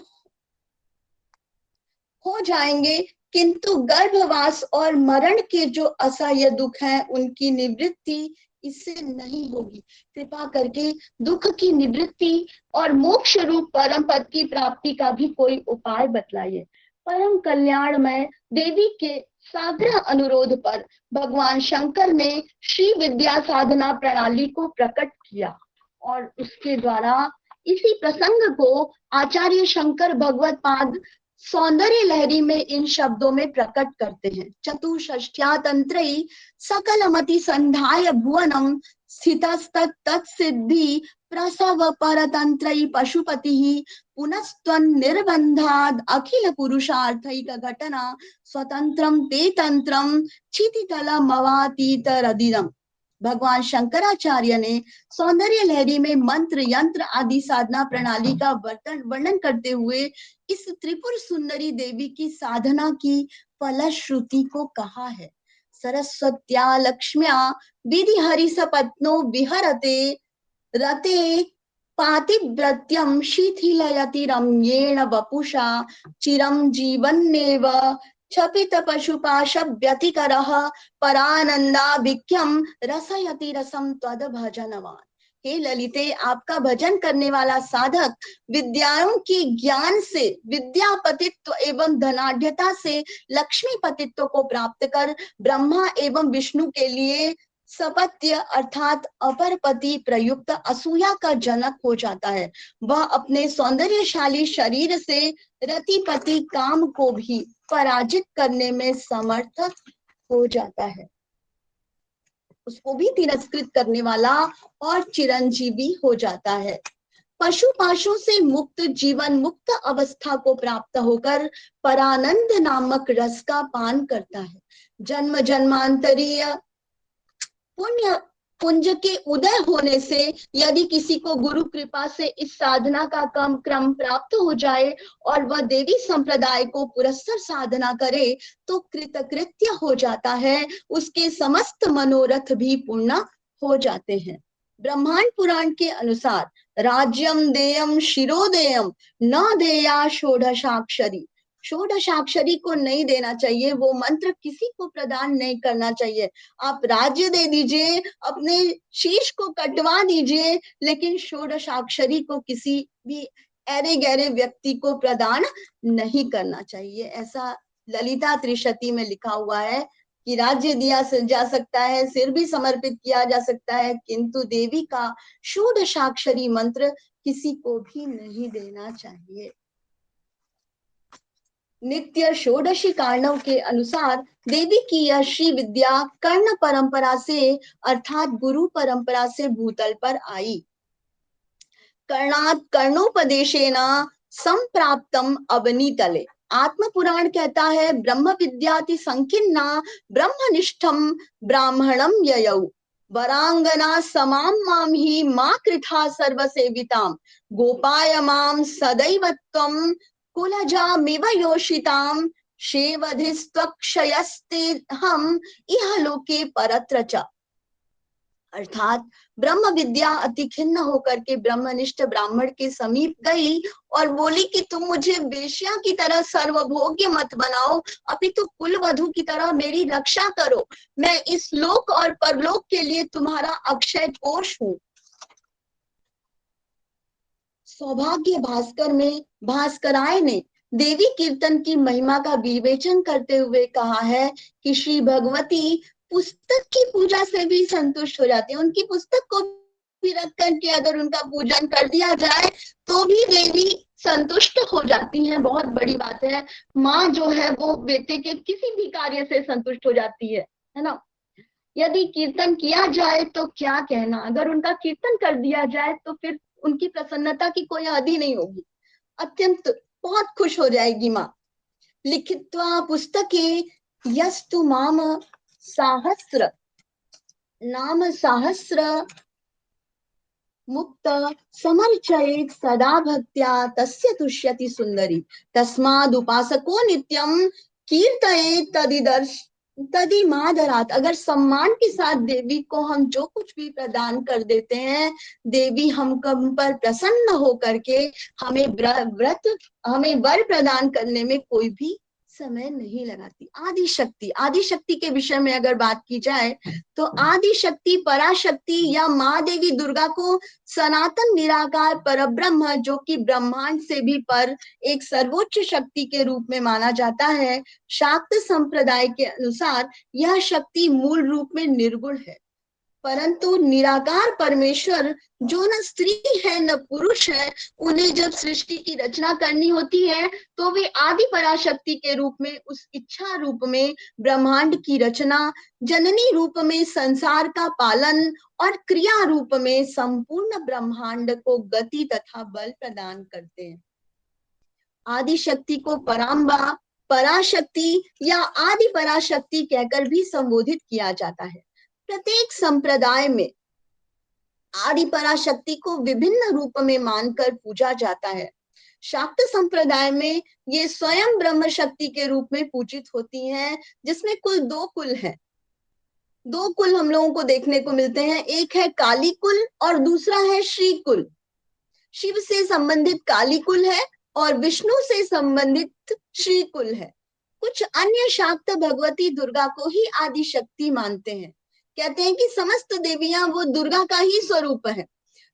E: हो जाएंगे, किंतु गर्भवास और मरण के जो असह्य दुख हैं उनकी निवृत्ति इससे नहीं होगी। कृपा करके दुख की निवृत्ति और मोक्ष रूप परम पद की प्राप्ति का भी कोई उपाय बतलाइए। परम कल्याणमय देवी के साग्रह अनुरोध पर भगवान शंकर ने श्री विद्या साधना प्रणाली को प्रकट किया और उसके द्वारा इसी प्रसंग को आचार्य शंकर भगवत पाद सौंदर्य लहरी में इन शब्दों में प्रकट करते हैं। चतुष्षष्ट्या तंत्रई सकलमति संधाय भुवनम स्थितस्तत्सिद्धि प्रसव परतंत्रई पशुपति पुनस्त्वं निर्बंधाद अखिल पुरुषार्थैक घटना स्वतंत्रम ते तंत्रम क्षितितलमवातीत रदिरम। भगवान शंकराचार्य ने सौंदर्य लहरी में मंत्र यंत्र आदि साधना प्रणाली का वर्णन करते हुए इस त्रिपुर सुंदरी देवी की साधना की फलश्रुति को कहा है। सरस्वत्या लक्ष्म्या विधि हरि सपत्नो विहरते रते पातिव्रत्यम शिथिलयति रम्येण वपुषा चिरं जीवन्नेव क्षपित पशुपाश व्यतिकरः परानंदाभिख्यम रसयति रसम त्वद भजनवान। हे ललिते, आपका भजन करने वाला साधक विद्याओं के ज्ञान से विद्यापतित्व एवं धनाढ्यता से लक्ष्मी पतित्व को प्राप्त कर ब्रह्मा एवं विष्णु के लिए सपत्य अर्थात अपर पति प्रयुक्त असूया का जनक हो जाता है। वह अपने सौंदर्यशाली शरीर से रतिपति काम को भी पराजित करने में समर्थ हो जाता है, उसको भी तिरस्कृत करने वाला और चिरंजीवी हो जाता है। पशु पाशों से मुक्त जीवन मुक्त अवस्था को प्राप्त होकर परानंद नामक रस का पान करता है। जन्म जन्मांतरीय पुण्य पुंज के उदय होने से यदि किसी को गुरु कृपा से इस साधना का क्रम प्राप्त हो जाए और वह देवी संप्रदाय को पुरस्सर साधना करे तो कृतकृत्य हो जाता है, उसके समस्त मनोरथ भी पूर्ण हो जाते हैं। ब्रह्मांड पुराण के अनुसार राज्यम देयम शिरोदेयम न देया षोडशाक्षरी, षोडशाक्षरी को नहीं देना चाहिए, वो मंत्र किसी को प्रदान नहीं करना चाहिए। आप राज्य दे दीजिए, अपने शीश को कटवा दीजिए, लेकिन षोडशाक्षरी को किसी भी ऐरे गहरे व्यक्ति को प्रदान नहीं करना चाहिए। ऐसा ललिता त्रिशती में लिखा हुआ है कि राज्य दिया जा सकता है, सिर भी समर्पित किया जा सकता है, किंतु देवी का षोडशाक्षरी मंत्र किसी को भी नहीं देना चाहिए। नित्य षोडशी कारणों के अनुसार देवी की यह श्री विद्या कर्ण परंपरा से अर्थात गुरु परंपरा से भूतल पर आई। कर्णात् कर्णोपदेशेन संप्राप्तम अवनीतले। आत्म पुराण कहता है ब्रह्म विद्याति संकीर्णा ब्रह्मनिष्ठम ब्राह्मणम ययौ वरांगना समाम माम ही मां कृथा सर्वसेविताम गोपाय माम सदैवत्वम कुलजामिव योषिताम शेवधिस्त्वक्षयस्ते हम इह लोके परत्र च। अर्थात ब्रह्म विद्या अति खिन्न होकर के ब्रह्मनिष्ठ ब्राह्मण के समीप गई और बोली कि तुम मुझे वेश्या की तरह सर्वभोग्य मत बनाओ, अपितु कुलवधू की तरह मेरी रक्षा करो, मैं इस लोक और परलोक के लिए तुम्हारा अक्षय कोष हूँ। सौभाग्य भास्कर में भास्कराय ने देवी कीर्तन की महिमा का विवेचन करते हुए कहा है कि श्री भगवती पुस्तक की पूजा से भी संतुष्ट हो जाती है। उनकी पुस्तक को भी रख करके अगर उनका पूजन कर दिया जाए तो भी देवी संतुष्ट हो जाती हैं। बहुत बड़ी बात है। माँ जो है वो बेटे के किसी भी कार्य से संतुष्ट हो जाती है ना। यदि कीर्तन किया जाए तो क्या कहना, अगर उनका कीर्तन कर दिया जाए तो फिर उनकी प्रसन्नता की कोई हद नहीं होगी, अत्यंत बहुत खुश हो जाएगी माँ। लिखित्वा पुस्तके यस्तु माम सहस्र नाम सहस्र मुक्त समर्चयेत् सदा भक्त्या तस्य तुष्यति सुंदरी तस्माद् उपासको नित्यम कीर्तयेत् तदिमादरात्। अगर सम्मान के साथ देवी को हम जो कुछ भी प्रदान कर देते हैं, देवी हम पर प्रसन्न हो करके हमें वर प्रदान करने में कोई भी समय नहीं लगाती। आदि शक्ति के विषय में अगर बात की जाए तो आदि शक्ति पराशक्ति या माँ देवी दुर्गा को सनातन निराकार परब्रह्म जो कि ब्रह्मांड से भी पर एक सर्वोच्च शक्ति के रूप में माना जाता है। शाक्त संप्रदाय के अनुसार यह शक्ति मूल रूप में निर्गुण है, परंतु निराकार परमेश्वर जो न स्त्री है न पुरुष है, उन्हें जब सृष्टि की रचना करनी होती है तो वे आदि पराशक्ति के रूप में उस इच्छा रूप में ब्रह्मांड की रचना, जननी रूप में संसार का पालन और क्रिया रूप में संपूर्ण ब्रह्मांड को गति तथा बल प्रदान करते हैं। आदि शक्ति को पराम्बा, पराशक्ति या आदि पराशक्ति कहकर भी संबोधित किया जाता है। प्रत्येक संप्रदाय में आदि पराशक्ति को विभिन्न रूप में मानकर पूजा जाता है। शाक्त संप्रदाय में ये स्वयं ब्रह्म शक्ति के रूप में पूजित होती हैं, जिसमें कुल 2 कुल हैं। 2 कुल हम लोगों को देखने को मिलते हैं, एक है काली कुल और दूसरा है श्री कुल। शिव से संबंधित काली कुल है और विष्णु से संबंधित श्री कुल है। कुछ अन्य शाक्त भगवती दुर्गा को ही आदि शक्ति मानते हैं, कहते हैं कि समस्त देवियां वो दुर्गा का ही स्वरूप है।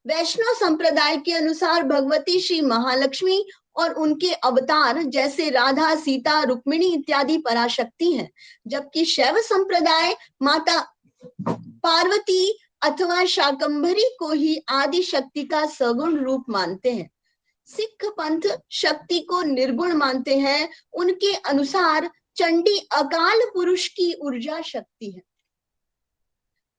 E: वैष्णव संप्रदाय के अनुसार भगवती श्री महालक्ष्मी और उनके अवतार जैसे राधा, सीता, रुक्मिणी इत्यादि पराशक्ति हैं, जबकि शैव संप्रदाय माता पार्वती अथवा शाकंभरी को ही आदि शक्ति का सगुण रूप मानते हैं। सिख पंथ शक्ति को निर्गुण मानते हैं। उनके अनुसार चंडी अकाल पुरुष की ऊर्जा शक्ति है।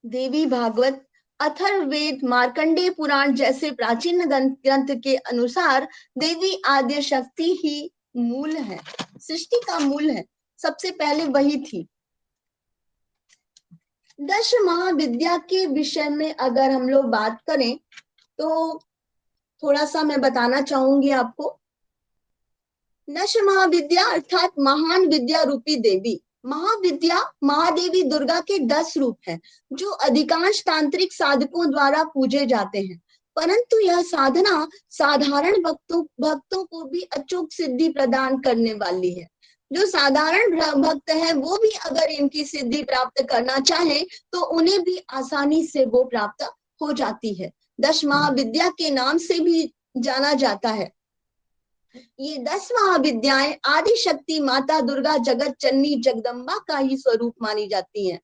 E: देवी भागवत अथर्ववेद, मार्कंडेय पुराण जैसे प्राचीन ग्रंथ के अनुसार देवी आद्य शक्ति ही मूल है, सृष्टि का मूल है, सबसे पहले वही थी। दश महाविद्या के विषय में अगर हम लोग बात करें तो थोड़ा सा मैं बताना चाहूंगी आपको। दश महाविद्या अर्थात महान विद्या रूपी देवी। महाविद्या महादेवी दुर्गा के 10 रूप हैं जो अधिकांश तांत्रिक साधकों द्वारा पूजे जाते हैं, परंतु यह साधना साधारण भक्तों को भी अचूक सिद्धि प्रदान करने वाली है। जो साधारण भक्त है वो भी अगर इनकी सिद्धि प्राप्त करना चाहे तो उन्हें भी आसानी से वो प्राप्त हो जाती है। 10 महाविद्या के नाम से भी जाना जाता है। ये 10 महाविद्याएं आदि शक्ति माता दुर्गा जगत जननी जगदम्बा का ही स्वरूप मानी जाती हैं।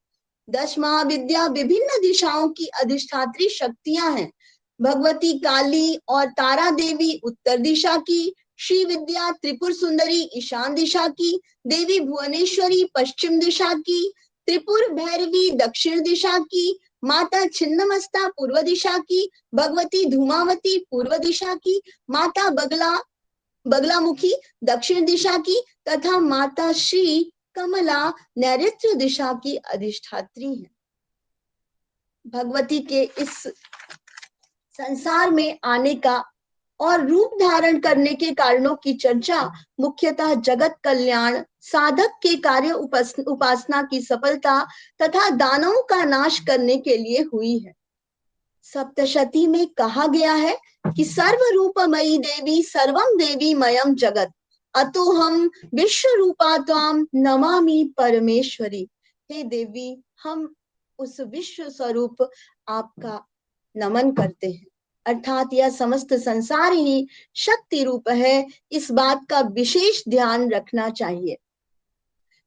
E: 10 महाविद्या विभिन्न दिशाओं की अधिष्ठात्री शक्तियां हैं। भगवती काली और तारा देवी उत्तर दिशा की, श्री विद्या त्रिपुर सुंदरी ईशान दिशा की, देवी भुवनेश्वरी पश्चिम दिशा की, त्रिपुर भैरवी दक्षिण दिशा की, माता छिन्नमस्ता पूर्व दिशा की, भगवती धूमावती पूर्व दिशा की, माता बगलामुखी दक्षिण दिशा की तथा माता श्री कमला नैऋत्य दिशा की अधिष्ठात्री है। भगवती के इस संसार में आने का और रूप धारण करने के कारणों की चर्चा मुख्यतः जगत कल्याण, साधक के कार्य उपासना की सफलता तथा दानवों का नाश करने के लिए हुई है। सप्तशती में कहा गया है कि सर्वरूपमयी देवी सर्वम देवी मयम जगत अतो हम विश्व रूपा त्वाम नमामि परमेश्वरी। हे देवी, हम उस विश्व स्वरूप आपका नमन करते हैं, अर्थात यह समस्त संसार ही शक्ति रूप है। इस बात का विशेष ध्यान रखना चाहिए।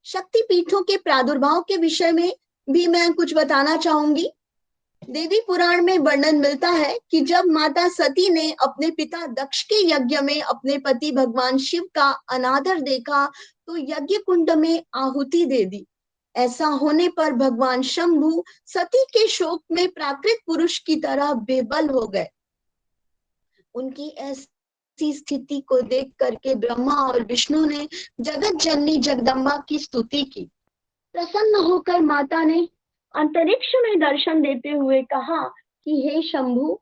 E: शक्ति पीठों के प्रादुर्भाव के विषय में भी मैं कुछ बताना चाहूंगी। देवी पुराण में वर्णन मिलता है कि जब माता सती ने अपने पिता दक्ष के यज्ञ में अपने पति भगवान शिव का अनादर देखा तो यज्ञ कुंड में आहुति दे दी। ऐसा होने पर भगवान शंभु सती के शोक में प्राकृत पुरुष की तरह बेबल हो गए। उनकी ऐसी स्थिति को देख करके ब्रह्मा और विष्णु ने जगत जननी जगदम्बा की स्तुति की। प्रसन्न होकर माता ने अंतरिक्ष में दर्शन देते हुए कहा कि हे शंभु,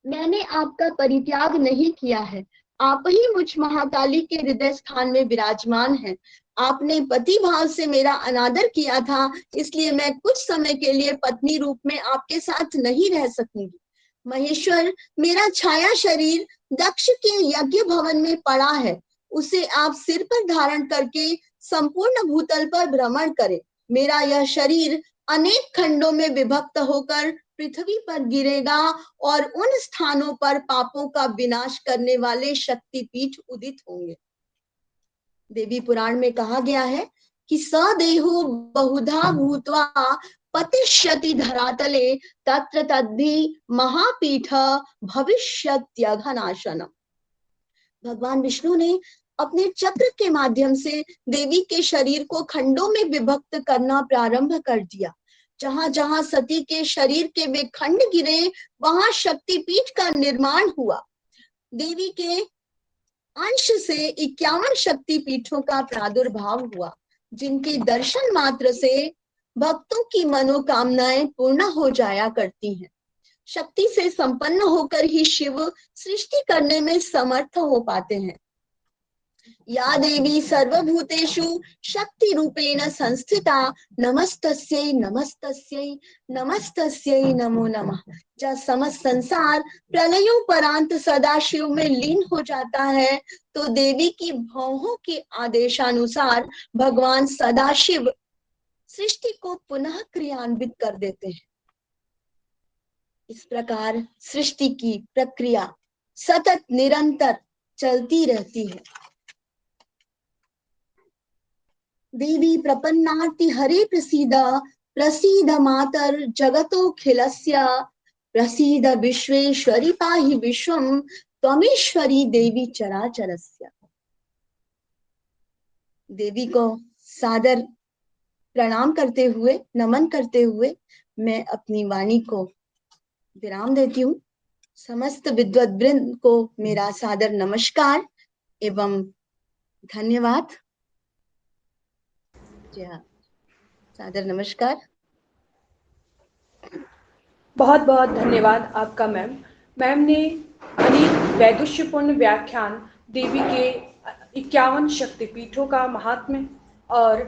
E: मैंने आपका परित्याग नहीं किया है, आप ही मुझ महाकाली के हृदय स्थान में विराजमान हैं। आपने पति भाव से मेरा अनादर किया था, इसलिए मैं कुछ समय के लिए पत्नी रूप में आपके साथ नहीं रह सकूंगी। महेश्वर, मेरा छाया शरीर दक्ष के यज्ञ भवन में पड़ा है, उसे आप सिर पर धारण करके संपूर्ण भूतल पर भ्रमण करें। मेरा यह शरीर अनेक खंडों में विभक्त होकर पृथ्वी पर गिरेगा और उन स्थानों पर पापों का विनाश करने वाले शक्तिपीठ उदित होंगे। देवी पुराण में कहा गया है कि सदेहो बहुधा भूत्वा पतिष्यति धरातले तत्र तद्धि महापीठ भविष्यत्यघनाशनम। भगवान विष्णु ने अपने चक्र के माध्यम से देवी के शरीर को खंडों में विभक्त करना प्रारंभ कर दिया। जहां जहां सती के शरीर के वे खंड गिरे वहां शक्तिपीठ का निर्माण हुआ। देवी के अंश से 51 शक्तिपीठों का प्रादुर्भाव हुआ, जिनके दर्शन मात्र से भक्तों की मनोकामनाएं पूर्ण हो जाया करती हैं। शक्ति से संपन्न होकर ही शिव सृष्टि करने में समर्थ हो पाते हैं। या देवी सर्वभूतेषु शक्ति रूपेण संस्थिता नमस्तस्यै नमस्तस्यै नमस्तस्यै नमो नमः। जब समस्त संसार प्रलयोपरांत सदाशिव में लीन हो जाता है तो देवी की भौहों के आदेशानुसार भगवान सदाशिव सृष्टि को पुनः क्रियान्वित कर देते हैं। इस प्रकार सृष्टि की प्रक्रिया सतत निरंतर चलती रहती है। देवी प्रपन्नाति हरे प्रसीद प्रसीद मातर जगतोऽखिलस्य प्रसीद विश्वेश्वरी पाहि विश्वम त्वमेश्वरी देवी चराचरस्य। देवी को सादर प्रणाम करते हुए, नमन करते हुए मैं अपनी वाणी को विराम देती हूँ। समस्त विद्वत वृंद को मेरा सादर नमस्कार एवं धन्यवाद। जी हाँ, सादर नमस्कार।
A: बहुत बहुत धन्यवाद आपका मैम। मैम ने अनेक वैदुष्यपूर्ण व्याख्यान देवी के 51 शक्तिपीठों का महात्म्य और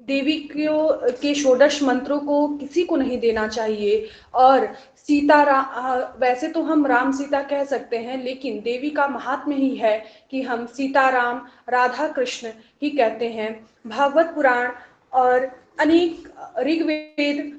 A: देवी के षोडश मंत्रों को किसी को नहीं देना चाहिए, और सीता वैसे तो हम राम सीता कह सकते हैं, लेकिन देवी का महात्म्य ही है कि हम सीता राम राधा कृष्ण ही कहते हैं। भागवत पुराण और अनेक ऋग्वेद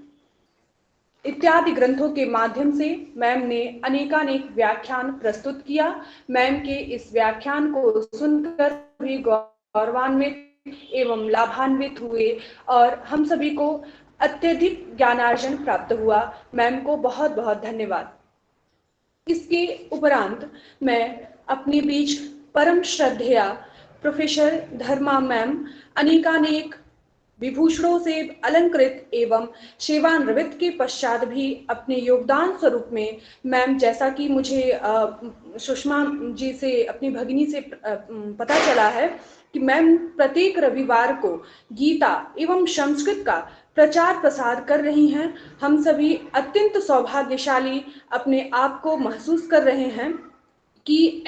A: इत्यादि ग्रंथों के माध्यम से मैम ने अनेकानेक व्याख्यान प्रस्तुत किया। मैम के इस व्याख्यान को सुनकर भी गौरवान्वित एवं लाभान्वित हुए और हम सभी को अत्यधिक ज्ञानार्जन प्राप्त हुआ। मैम को बहुत बहुत धन्यवाद। इसके उपरांत मैं अपने बीच परम श्रद्धेया प्रोफेसर धर्मा मैम अनेकानेक विभूषणों से अलंकृत एवं सेवानिवृत्त के पश्चात भी अपने योगदान स्वरूप में मैम, जैसा कि मुझे सुषमा जी से, अपनी भगिनी से पता चला है कि मैम प्रत्येक रविवार को गीता एवं संस्कृत का प्रचार प्रसार कर रही हैं। हम सभी अत्यंत सौभाग्यशाली अपने आप को महसूस कर रहे हैं कि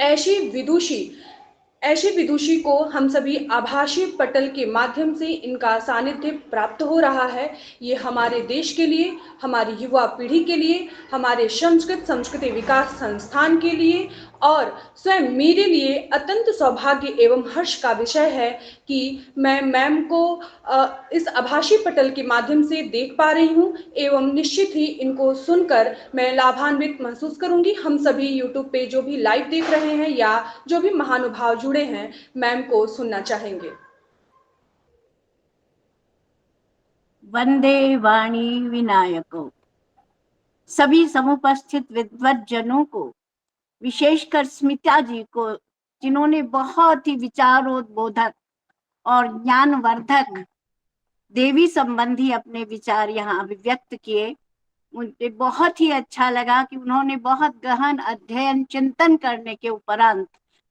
A: ऐसे विदुषी को हम सभी आभासी पटल के माध्यम से इनका सानिध्य प्राप्त हो रहा है। ये हमारे देश के लिए, हमारी युवा पीढ़ी के लिए, हमारे संस्कृति विकास संस्थान के लिए और स्वयं मेरे लिए अत्यंत सौभाग्य एवं हर्ष का विषय है कि मैं मैम को इस आभासी पटल के माध्यम से देख पा रही हूँ एवं निश्चित ही इनको सुनकर मैं लाभान्वित महसूस करूंगी। हम सभी यूट्यूब पे जो भी लाइव देख रहे हैं या जो भी महानुभाव जुड़े हैं, मैम को सुनना चाहेंगे।
F: वंदे वाणी विनायको। सभी समुपस्थित विद्वत जनों को, विशेषकर स्मिता जी को, जिन्होंने बहुत ही विचारोद्बोधक और ज्ञानवर्धक देवी संबंधी अपने विचार यहाँ अभिव्यक्त किए, मुझे बहुत ही अच्छा लगा कि उन्होंने बहुत गहन अध्ययन चिंतन करने के उपरांत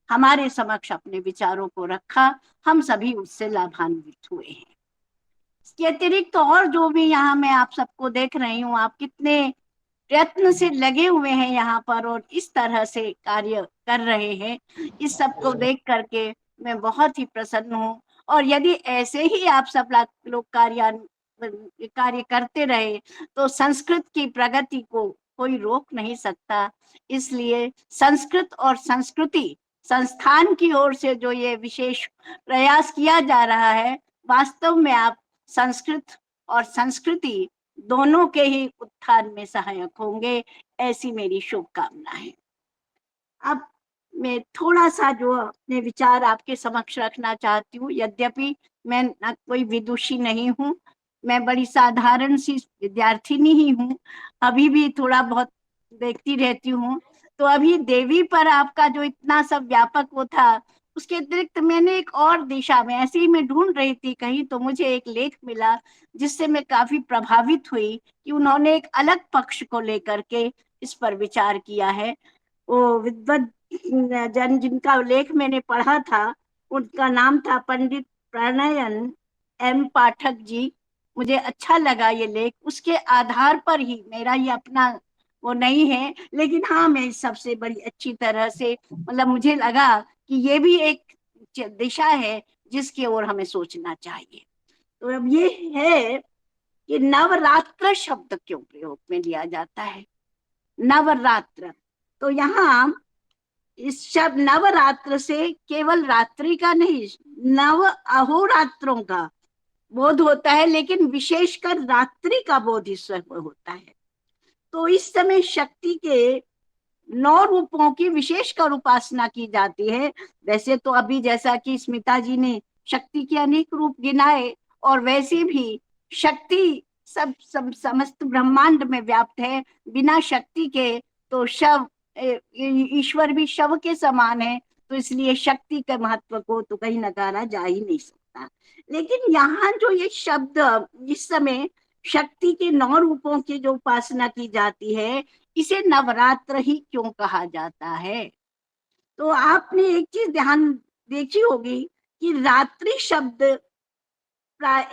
F: हमारे समक्ष अपने विचारों को रखा। हम सभी उससे लाभान्वित हुए हैं। इसके अतिरिक्त और जो भी यहाँ मैं आप सबको देख रही हूँ, आप कितने प्रयत्न से लगे हुए हैं यहाँ पर और इस तरह से कार्य कर रहे हैं, इस सब को देख करके मैं बहुत ही प्रसन्न हूँ। और यदि ऐसे ही आप सब लोग कार्य करते रहे तो संस्कृत की प्रगति को कोई रोक नहीं सकता। इसलिए संस्कृत और संस्कृति संस्थान की ओर से जो ये विशेष प्रयास किया जा रहा है, वास्तव में आप संस्कृत और संस्कृति दोनों के ही उत्थान में सहायक होंगे, ऐसी मेरी शुभकामना है। अब मैं थोड़ा सा जो अपने विचार आपके समक्ष रखना चाहती हूँ। यद्यपि मैं न कोई विदुषी नहीं हूँ, मैं बड़ी साधारण सी विद्यार्थिनी ही हूँ, अभी भी थोड़ा बहुत देखती रहती हूँ। तो अभी देवी पर आपका जो इतना सब व्यापक वो था, उसके अतिरिक्त मैंने एक और दिशा में ऐसे ही मैं ढूंढ रही थी कहीं, तो मुझे एक लेख मिला जिससे मैं काफी प्रभावित हुई कि उन्होंने एक अलग पक्ष को लेकर के इस पर विचार किया है। वो विद्वत जन जिनका लेख मैंने पढ़ा था, उनका नाम था पंडित प्रणयन एम पाठक जी। मुझे अच्छा लगा ये लेख, उसके आधार पर ही, मेरा ये अपना वो नहीं है, लेकिन हाँ मैं इस सबसे बड़ी अच्छी तरह से, मतलब मुझे लगा कि ये भी एक दिशा है जिसकी ओर हमें सोचना चाहिए। तो अब ये है कि नवरात्र शब्द क्यों प्रयोग में लिया जाता है। नवरात्र, तो यहाँ इस शब्द नवरात्र से केवल रात्रि का नहीं, नव अहोरात्रों का बोध होता है, लेकिन विशेषकर रात्रि का बोध इस समय होता है। तो इस समय शक्ति के 9 रूपों की विशेषकर उपासना की जाती है। वैसे तो अभी जैसा कि स्मिता जी ने शक्ति के अनेक रूप गिनाए, और वैसे भी शक्ति समस्त ब्रह्मांड में व्याप्त है। बिना शक्ति के तो शव, ईश्वर भी शव के समान है, तो इसलिए शक्ति के महत्व को तो कहीं नकारा जा ही नहीं सकता। सकता। लेकिन यहाँ जो ये शब्द इस समय शक्ति के 9 रूपों की जो उपासना की जाती है, इसे नवरात्र ही क्यों कहा जाता है? तो आपने एक चीज ध्यान देखी होगी कि रात्रि शब्द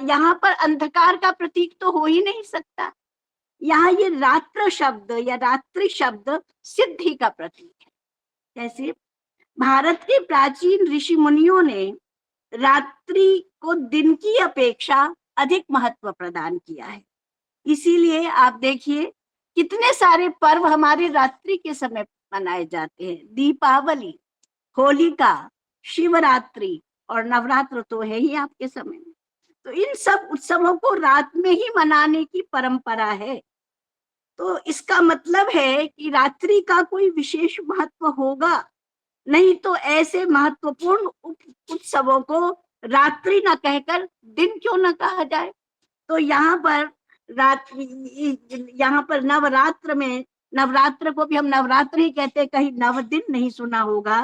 F: यहाँ पर अंधकार का प्रतीक तो हो ही नहीं सकता। यहाँ ये रात्र शब्द या रात्रि शब्द सिद्धि का प्रतीक है। जैसे भारत के प्राचीन ऋषि मुनियों ने रात्रि को दिन की अपेक्षा अधिक महत्व प्रदान किया है। इसीलिए आप देखिए कितने सारे पर्व हमारे रात्रि के समय मनाए जाते हैं। दीपावली, होलिका, शिवरात्रि और नवरात्र तो है ही आपके समय में। तो इन सब उत्सवों को रात में ही मनाने की परंपरा है। तो इसका मतलब है कि रात्रि का कोई विशेष महत्व होगा, नहीं तो ऐसे महत्वपूर्ण उत्सवों को रात्रि न कहकर दिन क्यों न कहा जाए। तो यहाँ पर नवरात्र में, नवरात्र को भी हम नवरात्र ही कहते हैं, कहीं नव दिन नहीं सुना होगा।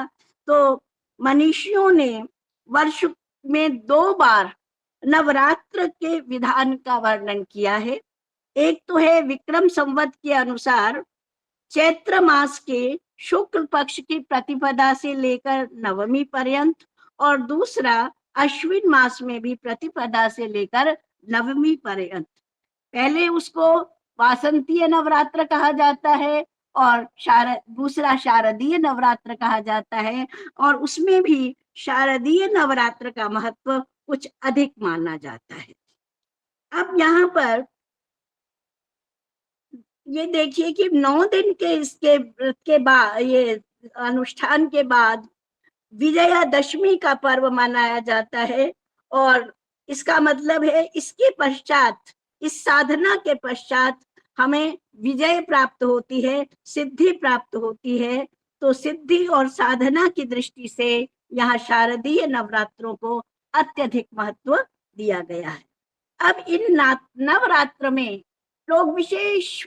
F: तो मनीषियों ने वर्ष में 2 बार नवरात्र के विधान का वर्णन किया है। एक तो है विक्रम संवत के अनुसार चैत्र मास के शुक्ल पक्ष की प्रतिपदा से लेकर नवमी पर्यंत, और दूसरा अश्विन मास में भी प्रतिपदा से लेकर नवमी पर्यंत। पहले उसको वासंतीय नवरात्र कहा जाता है और दूसरा शारदीय नवरात्र कहा जाता है, और उसमें भी शारदीय नवरात्र का महत्व कुछ अधिक माना जाता है। अब यहाँ पर ये देखिए कि 9 दिन के इसके बाद, ये अनुष्ठान के बाद विजयादशमी का पर्व मनाया जाता है। और इसका मतलब है इसके पश्चात, इस साधना के पश्चात हमें विजय प्राप्त होती है, सिद्धि प्राप्त होती है। तो सिद्धि और साधना की दृष्टि से यहाँ शारदीय नवरात्रों को अत्यधिक महत्व दिया गया है। अब इन नवरात्र में लोग विशेष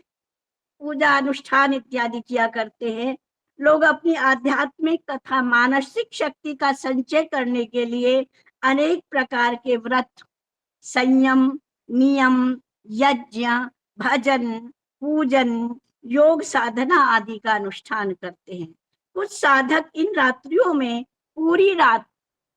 F: पूजा अनुष्ठान इत्यादि किया करते हैं। लोग अपनी आध्यात्मिक तथा मानसिक शक्ति का संचय करने के लिए अनेक प्रकार के व्रत, संयम, नियम, यज्ञ, भजन, पूजन, योग साधना आदि का अनुष्ठान करते हैं। कुछ साधक इन रात्रियों में पूरी रात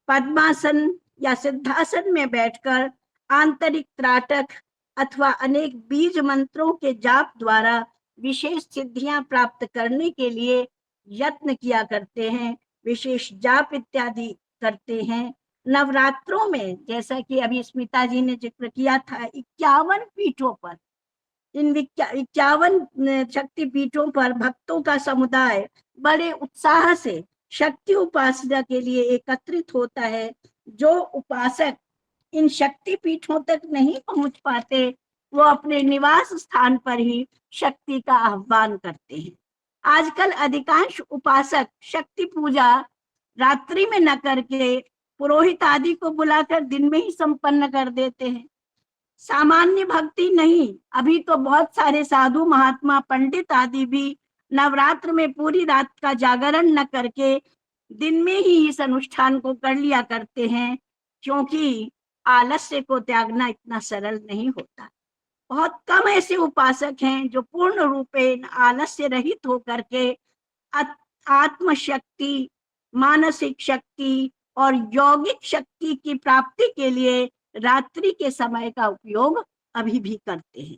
F: पद्मासन या सिद्धासन में बैठकर आंतरिक त्राटक अथवा अनेक बीज मंत्रों के जाप द्वारा विशेष सिद्धियां प्राप्त करने के लिए यत्न किया करते हैं, विशेष जाप इत्यादि करते हैं। नवरात्रों में, जैसा कि अभी स्मिता जी ने जिक्र किया था, 51 पीठों पर, इन 51 शक्ति पीठों पर भक्तों का समुदाय बड़े उत्साह से शक्ति उपासना के लिए एकत्रित होता है। जो उपासक इन शक्ति पीठों तक नहीं पहुंच पाते, वो अपने निवास स्थान पर ही शक्ति का आह्वान करते हैं। आजकल अधिकांश उपासक शक्ति पूजा रात्रि में न करके पुरोहित आदि को बुलाकर दिन में ही संपन्न कर देते हैं। सामान्य भक्ति नहीं, अभी तो बहुत सारे साधु महात्मा पंडित आदि भी नवरात्र में पूरी रात का जागरण न करके दिन में ही इस अनुष्ठान को कर लिया करते हैं, क्योंकि आलस्य को त्यागना इतना सरल नहीं होता। बहुत कम ऐसे उपासक हैं जो पूर्ण रूपेण आलस्य रहित होकर के आत्मशक्ति, मानसिक शक्ति और यौगिक शक्ति की प्राप्ति के लिए रात्रि के समय का उपयोग अभी भी करते हैं।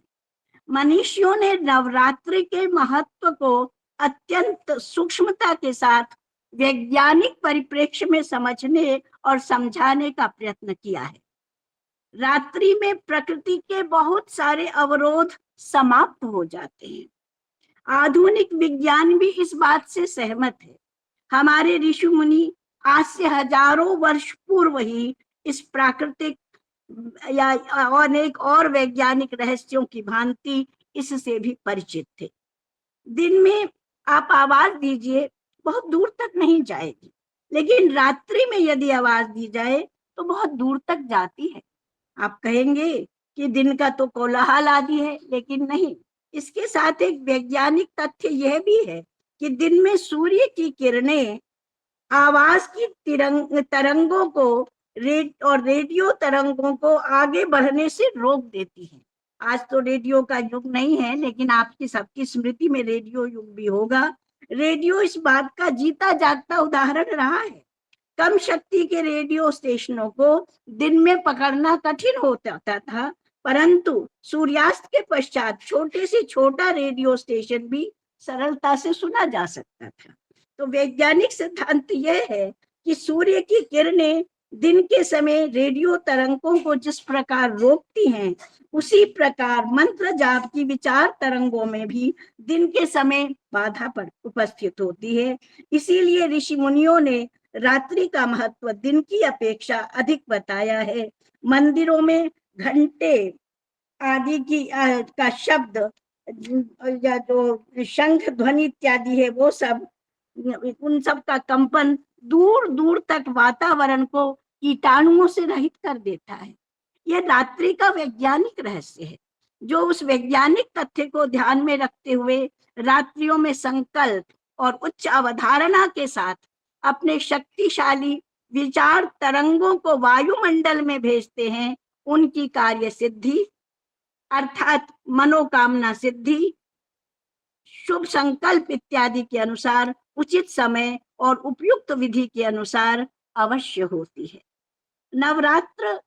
F: मनीषियों ने नवरात्रि के महत्व को अत्यंत सूक्ष्मता के साथ वैज्ञानिक परिप्रेक्ष्य में समझने और समझाने का प्रयत्न किया है। रात्रि में प्रकृति के बहुत सारे अवरोध समाप्त हो जाते हैं। आधुनिक विज्ञान भी इस बात से सहमत है। हमारे ऋषि मुनि आज से हजारों वर्ष पूर्व ही इस प्राकृतिक या अनेक और वैज्ञानिक रहस्यों की भांति इससे भी परिचित थे। दिन में आप आवाज दीजिए, बहुत दूर तक नहीं जाएगी, लेकिन रात्रि में यदि आवाज दी जाए तो बहुत दूर तक जाती है। आप कहेंगे कि दिन का तो कोलाहल आदि है, लेकिन नहीं। इसके साथ एक वैज्ञानिक तथ्य यह भी है कि दिन में सूर्य की किरणें आवाज की तरंगों को और रेडियो तरंगों को आगे बढ़ने से रोक देती है। आज तो रेडियो का युग नहीं है, लेकिन आपकी सबकी स्मृति में रेडियो युग भी होगा। रेडियो इस बात का जीता जागता उदाहरण रहा है। कम शक्ति के रेडियो स्टेशनों को दिन में पकड़ना कठिन होता था, परंतु सूर्यास्त के पश्चात छोटे से छोटा रेडियो स्टेशन भी सरलता से सुना जा सकता था। तो वैज्ञानिक सिद्धांत यह है कि सूर्य की किरणें दिन के समय रेडियो तरंगों को जिस प्रकार रोकती हैं, उसी प्रकार मंत्र जाप की विचार तरंगों में भी दिन के समय बाधा पर उपस्थित होती है। इसीलिए ऋषि मुनियों ने रात्रि का महत्व दिन की अपेक्षा अधिक बताया है। मंदिरों में घंटे आदि की का शब्द या जो शंख ध्वनि इत्यादि है, वो सब, उन सब का कंपन दूर दूर तक वातावरण को कीटाणुओं से रहित कर देता है। यह रात्रि का वैज्ञानिक रहस्य है, जो उस वैज्ञानिक तथ्य को ध्यान में रखते हुए रात्रियों में संकल्प और उच्च अवधारणा के साथ अपने शक्तिशाली विचार तरंगों को वायुमंडल में भेजते हैं, उनकी कार्य सिद्धि अर्थात मनोकामना सिद्धि, शुभ संकल्प इत्यादि के अनुसार उचित समय और उपयुक्त विधि के अनुसार अवश्य होती है। नवरात्र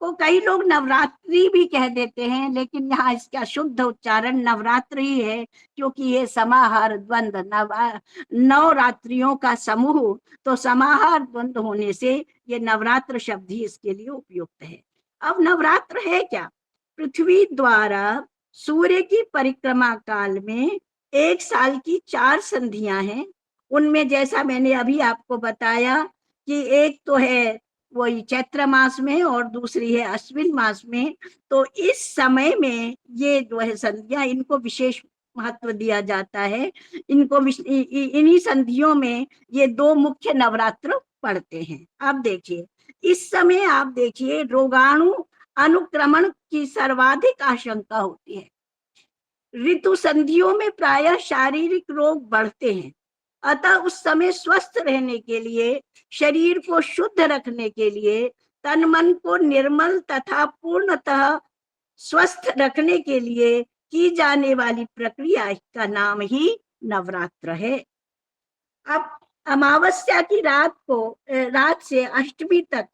F: को कई लोग नवरात्रि भी कह देते हैं, लेकिन यहाँ इसका शुद्ध उच्चारण नवरात्र ही है, क्योंकि ये समाहार द्वंद्व, नौ रात्रियों का समूह, तो समाहार द्वंद्व होने से ये नवरात्र शब्द ही इसके लिए उपयुक्त है। अब नवरात्र है क्या? पृथ्वी द्वारा सूर्य की परिक्रमा काल में एक साल की 4 संधियां हैं। उनमें जैसा मैंने अभी आपको बताया कि एक तो है वही चैत्र मास में और दूसरी है अश्विन मास में। तो इस समय में ये जो है संधियां, इनको विशेष महत्व दिया जाता है। इनको इन्हीं संधियों में ये 2 मुख्य नवरात्र पड़ते हैं। अब देखिए, इस समय आप देखिए रोगाणु अनुक्रमण की सर्वाधिक आशंका होती है। ऋतु संधियों में प्रायः शारीरिक रोग बढ़ते हैं, अतः उस समय स्वस्थ रहने के लिए, शरीर को शुद्ध रखने के लिए, तन मन को निर्मल तथा पूर्णतः स्वस्थ रखने के लिए की जाने वाली प्रक्रिया का नाम ही नवरात्र है। अब अमावस्या की रात से अष्टमी तक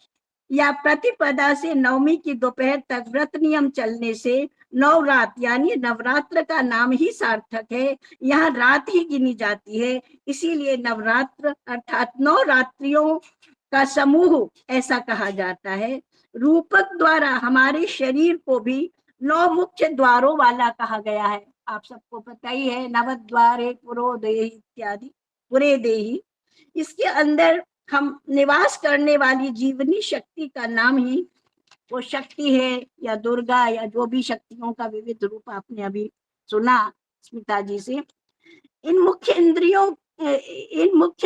F: या प्रतिपदा से नवमी की दोपहर तक व्रत नियम चलने से नवरात यानी नवरात्र का नाम ही सार्थक है। यहाँ रात ही गिनी जाती है, इसीलिए नवरात्र अर्थात 9 रात्रियों का समूह ऐसा कहा जाता है। रूपक द्वारा हमारे शरीर को भी 9 मुख्य द्वारों वाला कहा गया है। आप सबको पता ही है, नवद्वारे पुरोदेहि इत्यादि, पुरे देहि। इसके अंदर हम निवास करने वाली जीवनी शक्ति का नाम ही वो शक्ति है, या दुर्गा, या जो भी शक्तियों का विविध रूप आपने अभी सुना स्मिता जी से। इन मुख्य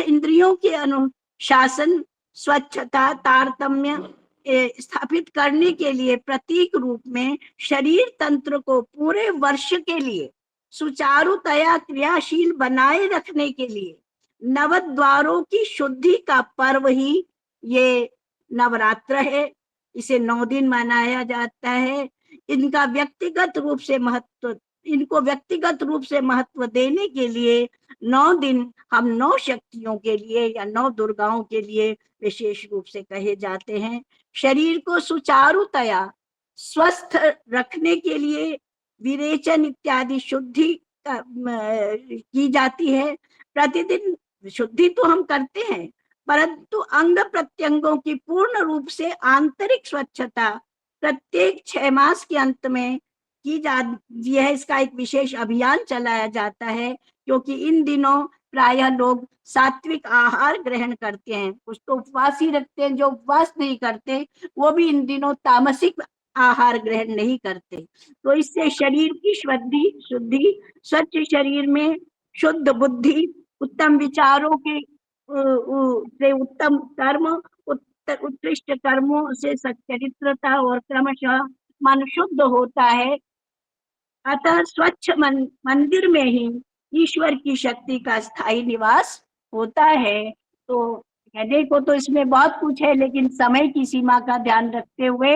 F: इंद्रियों के अनुशासन, स्वच्छता, तारतम्य स्थापित करने के लिए प्रतीक रूप में शरीर तंत्र को पूरे वर्ष के लिए सुचारुतया क्रियाशील बनाए रखने के लिए नवद्वारों की शुद्धि का पर्व ही ये नवरात्र है। इसे 9 दिन मनाया जाता है। इनको व्यक्तिगत रूप से महत्व देने के लिए 9 दिन हम 9 शक्तियों के लिए या 9 दुर्गाओं के लिए विशेष रूप से कहे जाते हैं। शरीर को सुचारुतया स्वस्थ रखने के लिए विरेचन इत्यादि शुद्धि की जाती है। प्रतिदिन शुद्धि तो हम करते हैं, परंतु अंग प्रत्यंगों की पूर्ण रूप से आंतरिक स्वच्छता प्रत्येक 6 मास के अंत में की जाती है। इसका एक विशेष अभियान चलाया जाता है, क्योंकि इन दिनों प्रायः लोग सात्विक आहार ग्रहण करते हैं। कुछ तो उपवास ही रखते हैं, जो उपवास नहीं करते वो भी इन दिनों तामसिक आहार ग्रहण नहीं करते। तो इससे शरीर की शुद्धि, स्वच्छ शरीर में शुद्ध बुद्धि, उत्तम विचारों के से उत्तम कर्म, उत्कृष्ट कर्मों से सच्चरित्रता और क्रमशः मन शुद्ध होता है। अतः स्वच्छ मंदिर में ही ईश्वर की शक्ति का स्थायी निवास होता है। तो कहने को तो इसमें बहुत कुछ है, लेकिन समय की सीमा का ध्यान रखते हुए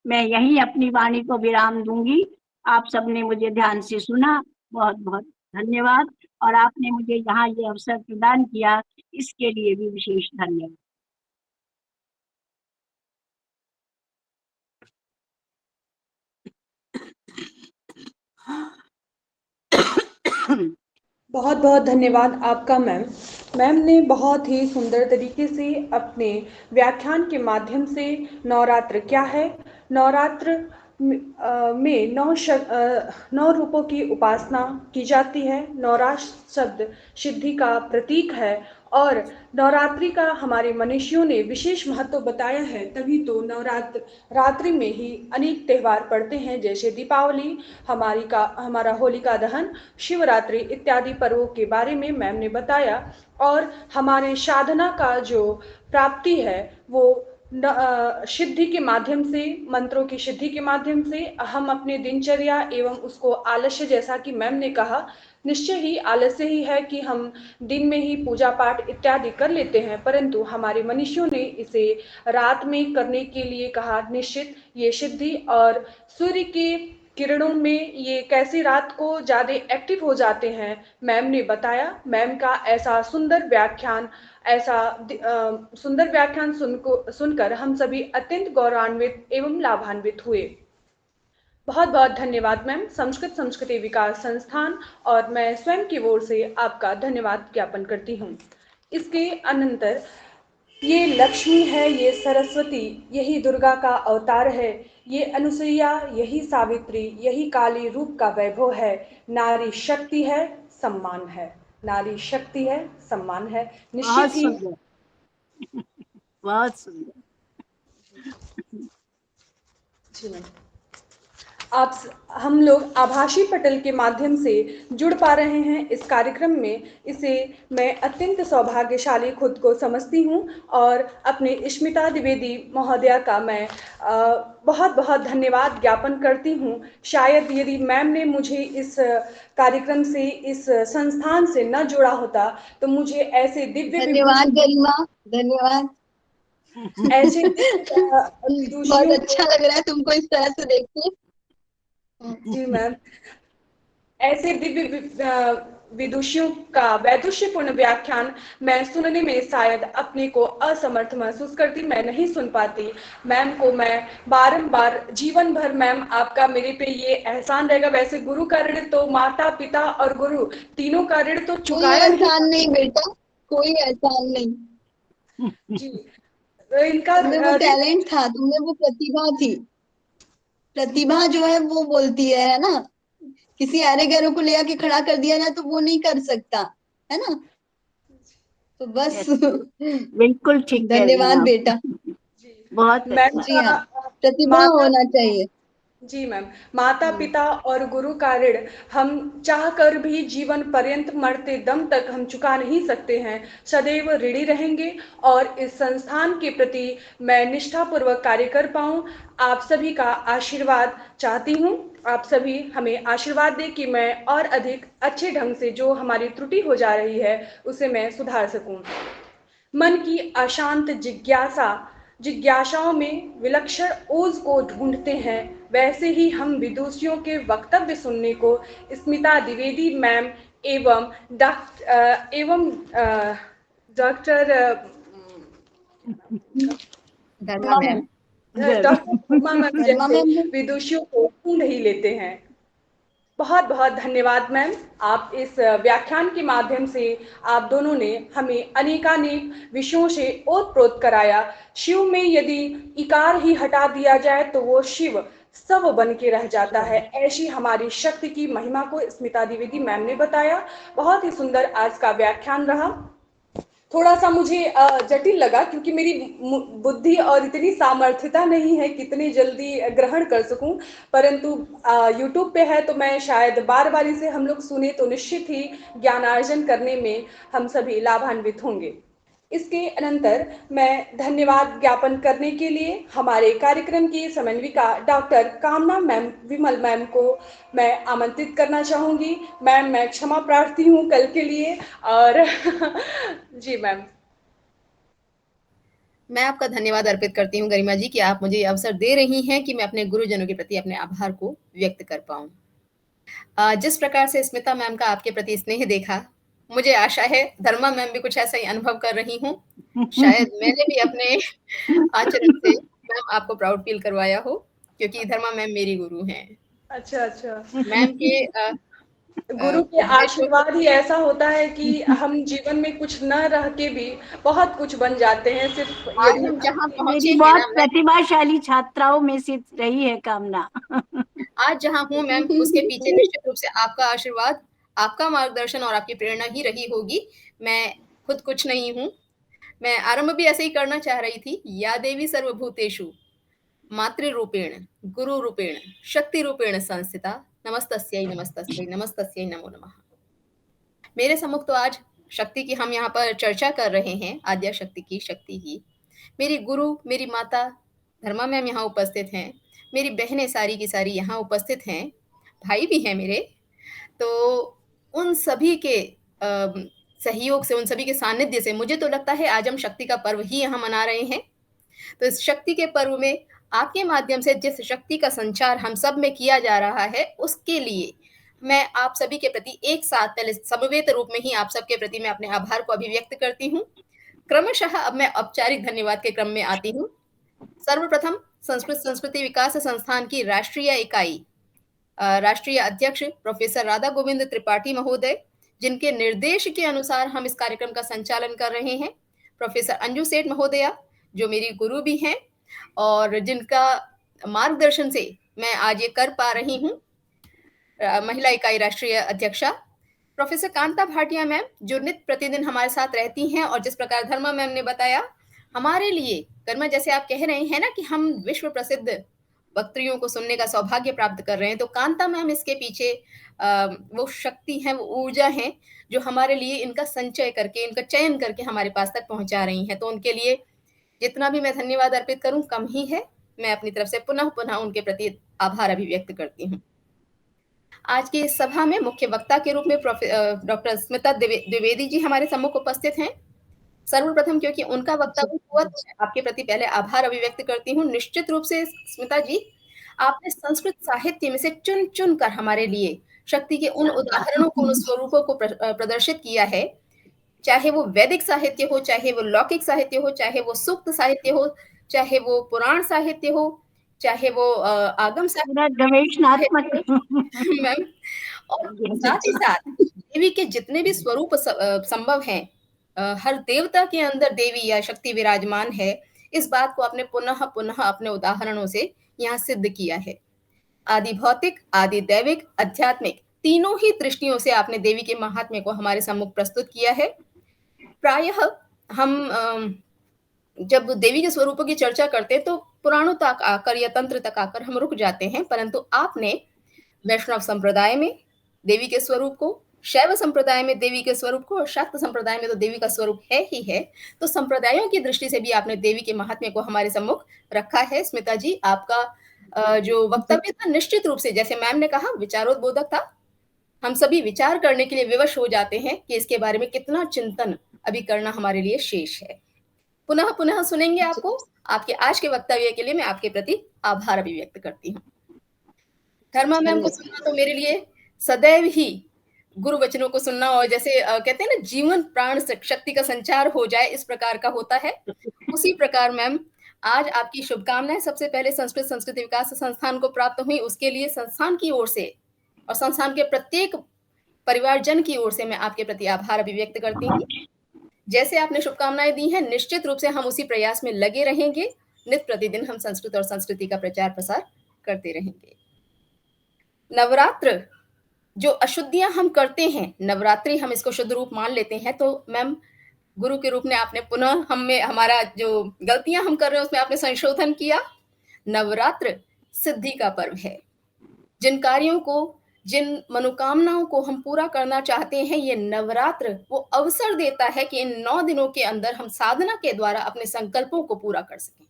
F: मैं यही अपनी वाणी को विराम दूंगी। आप सबने मुझे ध्यान से सुना, बहुत बहुत धन्यवाद। और आपने मुझे यहाँ ये अवसर प्रदान किया, इसके लिए भी विशेष धन्यवाद।
A: बहुत बहुत धन्यवाद आपका मैम। मैम ने बहुत ही सुंदर तरीके से अपने व्याख्यान के माध्यम से नवरात्र क्या है, नवरात्र में 9 रूपों की उपासना की जाती है। नवरात्र शब्द सिद्धि का प्रतीक है और नवरात्रि का हमारे मनीषियों ने विशेष महत्व बताया है, तभी तो रात्रि में ही अनेक त्यौहार पड़ते हैं, जैसे दीपावली, हमारा होलिका दहन, शिवरात्रि इत्यादि पर्वों के बारे में मैम ने बताया। और हमारे साधना का जो प्राप्ति है वो सिद्धि के माध्यम से, मंत्रों की सिद्धि के माध्यम से हम अपने दिनचर्या एवं उसको आलस्य, जैसा कि मैम ने कहा, निश्चय ही आलस्य ही है कि हम दिन में ही पूजा पाठ इत्यादि कर लेते हैं, परंतु हमारे मनीषियों ने इसे रात में करने के लिए कहा। निश्चित ये सिद्धि और सूर्य के किरणों में ये कैसे रात को ज़्यादा एक्टिव हो जाते हैं, मैम ने बताया। मैम का ऐसा सुंदर व्याख्यान सुनकर हम सभी अत्यंत गौरवान्वित एवं लाभान्वित हुए। बहुत बहुत धन्यवाद मैम, संस्कृति विकास संस्थान और मैं स्वयं की ओर से आपका धन्यवाद ज्ञापन करती हूँ। इसके अनंतर ये लक्ष्मी है, ये सरस्वती, यही दुर्गा का अवतार है, ये अनुसुईया, यही सावित्री, यही काली रूप का वैभव है। नारी शक्ति है, सम्मान है। नारी शक्ति है, सम्मान है।
F: बहुत
A: निश्चित ही
F: सुंदर, बहुत सुंदर।
A: जी मैम, हम लोग आभासी पटल के माध्यम से जुड़ पा रहे हैं इस कार्यक्रम में। इसे मैं अत्यंत सौभाग्यशाली खुद को समझती हूँ और अपने स्मिता द्विवेदी महोदया का मैं बहुत बहुत धन्यवाद ज्ञापन करती हूँ। शायद यदि मैम ने मुझे इस कार्यक्रम से, इस संस्थान से न जोड़ा होता तो मुझे ऐसे दिव्य
E: धन्यवाद गरिमा, धन्यवाद।
A: ऐसे
E: बहुत अच्छा लग रहा है तुमको इस तरह से देख के।
A: जी मैम, ऐसे दिव्य विदुषियों का वैदुष्यपूर्ण व्याख्यान मैं सुनने में शायद अपने को असमर्थ महसूस करती, मैं नहीं सुन पाती। मैम को मैं बारंबार जीवन भर, मैम आपका मेरे पे ये एहसान रहेगा। वैसे गुरु का ऋण तो, माता पिता और गुरु तीनों का ऋण तो
E: कोई
A: चुकाया
E: एहसान नहीं बेटा, कोई एहसान नहीं।
A: जी, इनका
E: तुमने वो टैलेंट था, तुमने वो प्रतिभा थी। प्रतिभा जो है वो बोलती है ना, किसी अरे गहरों को ले आके खड़ा कर दिया ना तो वो नहीं कर सकता, है ना। तो बस
F: बिल्कुल ठीक कह रही हैं
E: धन्यवाद
F: आप।
E: बेटा।
F: बहुत
A: मैम
E: जी हाँ, प्रतिभा
A: माता,
E: होना चाहिए।
A: जी मैम, माता पिता और गुरु का ऋण हम चाह कर भी जीवन पर्यंत मरते दम तक हम चुका नहीं सकते हैं, सदैव ऋणी रहेंगे। और इस संस्थान के प्रति मैं निष्ठापूर्वक कार्य कर पाऊँ, आप सभी का आशीर्वाद चाहती हूँ। आप सभी हमें आशीर्वाद दें कि मैं और अधिक अच्छे ढंग से जो हमारी त्रुटि हो जा रही है उसे मैं सुधार सकूँ। मन की अशांत जिज्ञासाओं में विलक्षण ओज को ढूंढते हैं, वैसे ही हम विदुषियों के वक्तव्य सुनने को स्मिता द्विवेदी मैम एवं डॉक्टर
E: धर्मा मैम,
A: जैसे विदुषियों को ढूंढ ही लेते हैं। बहुत बहुत धन्यवाद मैम, आप इस व्याख्यान के माध्यम से आप दोनों ने हमें अनेकानेक विषयों से ओतप्रोत कराया। शिव में यदि इकार ही हटा दिया जाए तो वो शिव सब बन के रह जाता है, ऐसी हमारी शक्ति की महिमा को स्मिता द्विवेदी मैम ने बताया। बहुत ही सुंदर आज का व्याख्यान रहा। थोड़ा सा मुझे जटिल लगा क्योंकि मेरी बुद्धि और इतनी सामर्थ्यता नहीं है कितनी जल्दी ग्रहण कर सकूं, परंतु यूट्यूब पे है तो मैं शायद बार बार इसे हम लोग सुने तो निश्चित ही ज्ञानार्जन करने में हम सभी लाभान्वित होंगे। इसके अनंतर मैं धन्यवाद ज्ञापन करने के लिए हमारे कार्यक्रम की समन्विका डॉक्टर कामना मैम, विमल मैम को मैं आमंत्रित करना चाहूँगी। मैम, मैं क्षमा प्रार्थी हूँ कल के लिए और जी मैम।
G: मैं आपका धन्यवाद अर्पित करती हूँ गरिमा जी कि आप मुझे ये अवसर दे रही हैं कि मैं अपने गुरुजनों के प्रति अपने आभार को व्यक्त कर पाऊँ। जिस प्रकार से स्मिता मैम का आपके प्रति स्नेह देखा, मुझे आशा है धर्मा मैम भी कुछ ऐसा ही अनुभव कर रही हूँ। शायद मैंने भी अपने आचरण से मैम आपको प्राउड फील करवाया हो, क्योंकि धर्मा मैम मेरी गुरु हैं।
A: अच्छा, अच्छा।
G: मैम के
A: गुरु के आशीर्वाद ही ऐसा होता है कि हम जीवन में कुछ न रह के भी बहुत कुछ बन जाते हैं, सिर्फ
G: आज
A: यदि
G: हम जहाँ पहुँचे
F: मेरी
G: हैं
F: बहुत
G: ना मैम,
F: प्रतिभाशाली छात्राओं में से रही है कामना।
G: आज जहाँ हूँ मैम, उसके पीछे निश्चित रूप से आपका आशीर्वाद, आपका मार्गदर्शन और आपकी प्रेरणा ही रही होगी। मैं खुद कुछ नहीं हूँ। मैं आरंभ भी ऐसे ही करना चाह रही थी। या देवी सर्वभूतेषु मातृरूपेण गुरुरूपेण शक्तिरूपेण संस्थिता नमस्तस्यै नमस्तस्यै नमस्तस्यै नमो नमः। मेरे सम्मुख तो आज शक्ति की हम यहाँ पर चर्चा कर रहे हैं, आद्या शक्ति की शक्ति की। मेरी गुरु, मेरी माता धर्मा मैम यहाँ उपस्थित हैं, मेरी बहनें सारी की सारी यहाँ उपस्थित हैं, भाई भी हैं मेरे। तो उन सभी के सहयोग से, उन सभी के सानिध्य से मुझे तो लगता है आज हम शक्ति का पर्व ही यहाँ मना रहे हैं। तो इस शक्ति के पर्व में आपके माध्यम से जिस शक्ति का संचार हम सब में किया जा रहा है, उसके लिए मैं आप सभी के प्रति एक साथ पहले समवेत रूप में ही आप सबके प्रति मैं अपने आभार को अभिव्यक्त करती हूँ। क्रमशः अब मैं औपचारिक धन्यवाद के क्रम में आती हूँ। सर्वप्रथम संस्कृत संस्कृति विकास संस्थान की राष्ट्रीय इकाई राष्ट्रीय अध्यक्ष प्रोफेसर राधा गोविंद त्रिपाठी महोदय, जिनके निर्देश के अनुसार हम इस कार्यक्रम का संचालन कर रहे हैं। प्रोफेसर अंजू सेठ महोदया, जो मेरी गुरु भी हैं और जिनका मार्गदर्शन से मैं आज ये कर पा रही हूँ। महिला इकाई राष्ट्रीय अध्यक्षा प्रोफेसर कांता भाटिया मैम, जो नित्य प्रतिदिन हमारे साथ रहती हैं और जिस प्रकार धर्मा मैम ने बताया हमारे लिए, कर्मा जैसे आप कह रहे हैं ना कि हम विश्व प्रसिद्ध वक्तृयों को सुनने का सौभाग्य प्राप्त कर रहे हैं, तो कांता मैम इसके पीछे वो शक्ति है, वो ऊर्जा है जो हमारे लिए इनका संचय करके, इनका चयन करके हमारे पास तक पहुंचा रही हैं। तो उनके लिए जितना भी मैं धन्यवाद अर्पित करूं कम ही है। मैं अपनी तरफ से पुनः पुनः उनके प्रति आभार अभिव्यक्त करती हूँ। आज की इस सभा में मुख्य वक्ता के रूप में डॉक्टर स्मिता द्विवेदी जी हमारे सम्मुख उपस्थित हैं। सर्वप्रथम क्योंकि उनका वक्तव्य हुआ तो मैं आपके प्रति पहले आभार अभिव्यक्त करती हूँ। निश्चित रूप से स्मिता जी, आपने संस्कृत साहित्य में से चुन चुन कर हमारे लिए शक्ति के उन उदाहरणों को, उन स्वरूपों को प्रदर्शित किया है, चाहे वो वैदिक साहित्य हो, चाहे वो लौकिक साहित्य हो, चाहे वो सूक्त साहित्य हो, चाहे वो पुराण साहित्य हो, चाहे वो आगम साहित्य
F: गवेषणात्मक
G: मैम, और साथ ही साथ देवी के जितने भी स्वरूप संभव हैं, हर देवता के अंदर देवी या शक्ति विराजमान है, इस बात को आपने पुनः पुनः अपने उदाहरणों से यहाँ सिद्ध किया है। आदि भौतिक, आदि दैविक, आध्यात्मिक तीनों ही दृष्टियों से आपने देवी के महात्म्य को हमारे सम्मुख प्रस्तुत किया है। प्रायः हम जब देवी के स्वरूपों की चर्चा करते तो पुराणों तक आकर या तंत्र तक आकर हम रुक जाते हैं, परंतु आपने वैष्णव संप्रदाय में देवी के स्वरूप को, शैव संप्रदाय में देवी के स्वरूप को और शाक्त संप्रदाय में तो देवी का स्वरूप है ही है, तो संप्रदायों की दृष्टि से भी आपने देवी के महात्म्य को हमारे सम्मुख रखा है। स्मिता जी, आपका जो वक्तव्य था निश्चित रूप से, जैसे मैम ने कहा, विचारोद्बोधक था। हम सभी विचार करने के लिए विवश हो जाते हैं कि इसके बारे में कितना चिंतन अभी करना हमारे लिए शेष है। पुनः पुनः सुनेंगे आपको। आपके आज के वक्तव्य के लिए मैं आपके प्रति आभार अभिव्यक्त करती हूँ। धर्मा मैम को सुनना तो मेरे लिए सदैव ही गुरु वचनों को सुनना, और जैसे कहते हैं ना, जीवन प्राण शक्ति का संचार हो जाए, इस प्रकार का होता है। उसी प्रकार मैम, आज आपकी शुभकामनाएं सबसे पहले संस्कृत संस्कृति विकास संस्थान को प्राप्त हुई, उसके लिए संस्थान की ओर से और संस्थान के प्रत्येक परिवारजन की ओर से मैं आपके प्रति आभार अभिव्यक्त करती हूँ। जैसे आपने शुभकामनाएं दी हैं, निश्चित रूप से हम उसी प्रयास में लगे रहेंगे। नित्य प्रतिदिन हम संस्कृत और संस्कृति का प्रचार प्रसार करते रहेंगे। नवरात्र जो अशुद्धियां हम करते हैं, नवरात्रि हम इसको शुद्ध रूप मान लेते हैं, तो मैम गुरु के रूप में आपने पुनः हमें, हमारा जो गलतियां हम कर रहे हैं उसमें आपने संशोधन किया। नवरात्र सिद्धि का पर्व है। जिन कार्यों को, जिन मनोकामनाओं को हम पूरा करना चाहते हैं, ये नवरात्र वो अवसर देता है कि इन 9 दिनों के अंदर हम साधना के द्वारा अपने संकल्पों को पूरा कर सकें।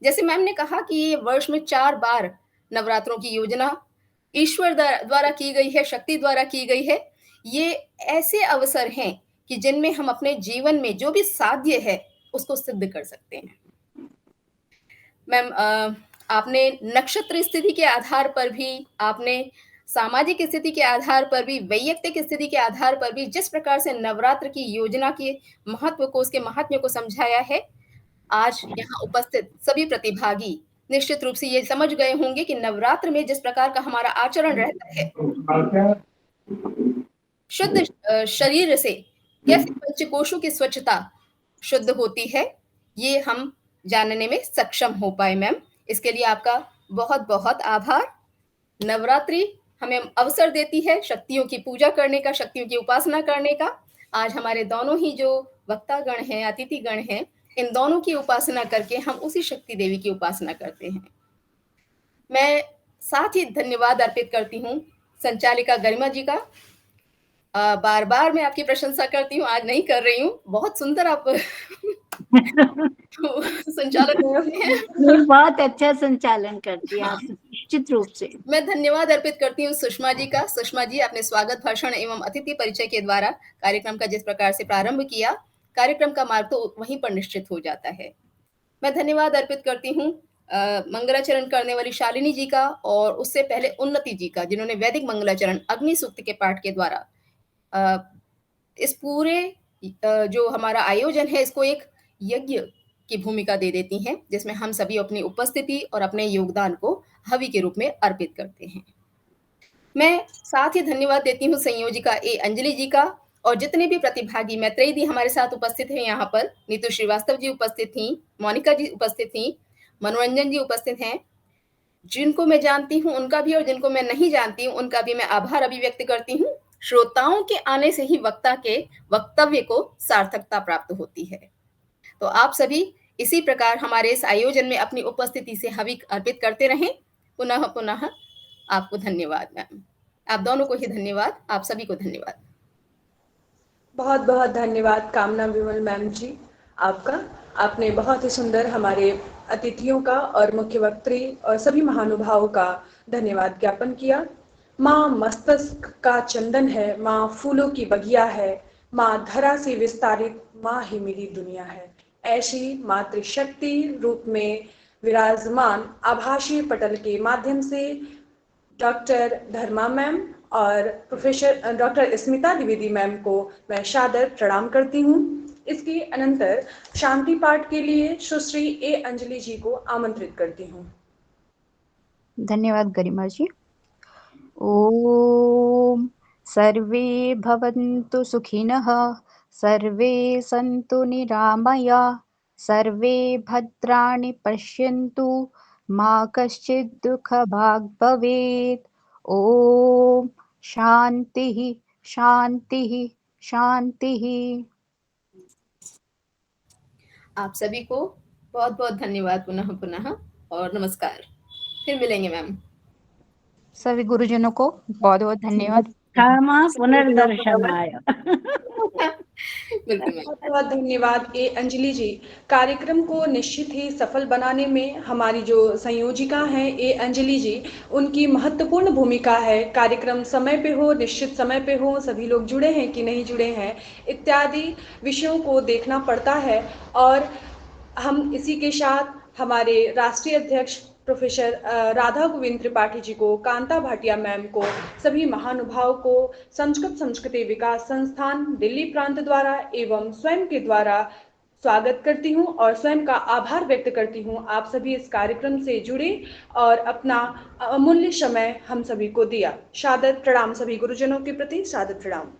G: जैसे मैम ने कहा कि ये वर्ष में 4 बार नवरात्रों की योजना ईश्वर द्वारा की गई है, शक्ति द्वारा की गई है। ये ऐसे अवसर हैं कि जिनमें हम अपने जीवन में जो भी साध्य है उसको सिद्ध कर सकते हैं। मैम, आपने नक्षत्र स्थिति के आधार पर भी, आपने सामाजिक स्थिति के आधार पर भी, वैयक्तिक स्थिति के आधार पर भी जिस प्रकार से नवरात्र की योजना के महत्व को, उसके महात्म्य को समझाया है, आज यहाँ उपस्थित सभी प्रतिभागी निश्चित रूप से ये समझ गए होंगे कि नवरात्र में जिस प्रकार का हमारा आचरण रहता है, शुद्ध शरीर से कैसे पंचकोशों की स्वच्छता शुद्ध होती है, ये हम जानने में सक्षम हो पाए। मैम, इसके लिए आपका बहुत बहुत आभार। नवरात्रि हमें अवसर देती है शक्तियों की पूजा करने का, शक्तियों की उपासना करने का। आज हमारे दोनों ही जो वक्तागण हैं, अतिथिगण हैं, इन दोनों की उपासना करके हम उसी शक्ति देवी की उपासना करते हैं। मैं साथ ही धन्यवाद अर्पित करती हूँ संचालिका गरिमा जी का। बार बार मैं आपकी प्रशंसा करती हूँ, आज नहीं कर रही हूँ। बहुत सुंदर आप संचालन करते हैं।
F: नहीं, बहुत अच्छा संचालन करती है आप, निश्चित रूप से।
G: मैं धन्यवाद अर्पित करती हूँ सुषमा जी का। सुषमा जी, आपने स्वागत भाषण एवं अतिथि परिचय के द्वारा कार्यक्रम का जिस प्रकार से प्रारंभ किया, कार्यक्रम का मार्ग तो वहीं पर निश्चित हो जाता है। मैं धन्यवाद अर्पित करती हूँ मंगलाचरण करने वाली शालिनी जी का, और उससे पहले उन्नति जी का, जिन्होंने वैदिक मंगलाचरण अग्नि सूक्त के पाठ के द्वारा इस पूरे जो हमारा आयोजन है, इसको एक यज्ञ की भूमिका दे देती हैं, जिसमें हम सभी अपनी उपस्थिति और अपने योगदान को हवि के रूप में अर्पित करते हैं। मैं साथ ही धन्यवाद देती हूँ संयोजिका ए अंजलि जी का, और जितने भी प्रतिभागी मैत्रेयी दी हमारे साथ उपस्थित हैं यहाँ पर, नीतू श्रीवास्तव जी उपस्थित थी, मोनिका जी उपस्थित थी, मनोरंजन जी उपस्थित हैं। जिनको मैं जानती हूँ उनका भी, और जिनको मैं नहीं जानती हूँ उनका भी मैं आभार अभिव्यक्त करती हूँ। श्रोताओं के आने से ही वक्ता के वक्तव्य को सार्थकता प्राप्त होती है। तो आप सभी इसी प्रकार हमारे इस आयोजन में अपनी उपस्थिति से हवि अर्पित करते रहें। पुनः पुनः आपको धन्यवाद मैम, आप दोनों को ही धन्यवाद, आप सभी को धन्यवाद।
A: बहुत बहुत धन्यवाद कामना विमल मैम जी आपका। आपने बहुत ही सुंदर हमारे अतिथियों का और मुख्य वक्त्री और सभी महानुभावों का धन्यवाद ज्ञापन किया। माँ मस्तक का चंदन है, माँ फूलों की बगिया है, माँ धरा से विस्तारित, माँ ही मेरी दुनिया है। ऐसी मातृशक्ति रूप में विराजमान आभासी पटल के माध्यम से डॉक्टर धर्मा मैम और professor doctor Smita Dwivedi ma'am को मैं सादर प्रणाम करती हूँ। इसके अनंतर शांति पाठ के लिए सुश्री ए अंजलि जी को आमंत्रित करती हूँ।
H: धन्यवाद गरिमा जी। ओम सर्वे भवन्तु सुखिनः, सर्वे सन्तु निरामया, सर्वे भद्राणि पश्यन्तु, मा कश्चित् दुःखभाग् भवेत्। ओम शांतिः शांतिः शांतिः।
G: आप सभी को बहुत बहुत धन्यवाद पुनः पुनः, और नमस्कार। फिर मिलेंगे मैम।
H: सभी गुरुजनों को बहुत बहुत धन्यवाद।
F: पुनर्दर्शनाय।
G: बिल्कुल मैम।
A: बहुत बहुत धन्यवाद ए अंजलि जी। कार्यक्रम को निश्चित ही सफल बनाने में हमारी जो संयोजिका हैं ए अंजलि जी, उनकी महत्वपूर्ण भूमिका है। कार्यक्रम समय पे हो, निश्चित समय पे हो, सभी लोग जुड़े हैं कि नहीं जुड़े हैं इत्यादि विषयों को देखना पड़ता है। और हम इसी के साथ हमारे राष्ट्रीय अध्यक्ष प्रोफेसर राधा गोविंद त्रिपाठी जी को, कांता भाटिया मैम को, सभी महानुभाव को संस्कृति विकास संस्थान दिल्ली प्रांत द्वारा एवं स्वयं के द्वारा स्वागत करती हूं और स्वयं का आभार व्यक्त करती हूं। आप सभी इस कार्यक्रम से जुड़े और अपना अमूल्य समय हम सभी को दिया। सादर प्रणाम, सभी गुरुजनों के प्रति सादर प्रणाम।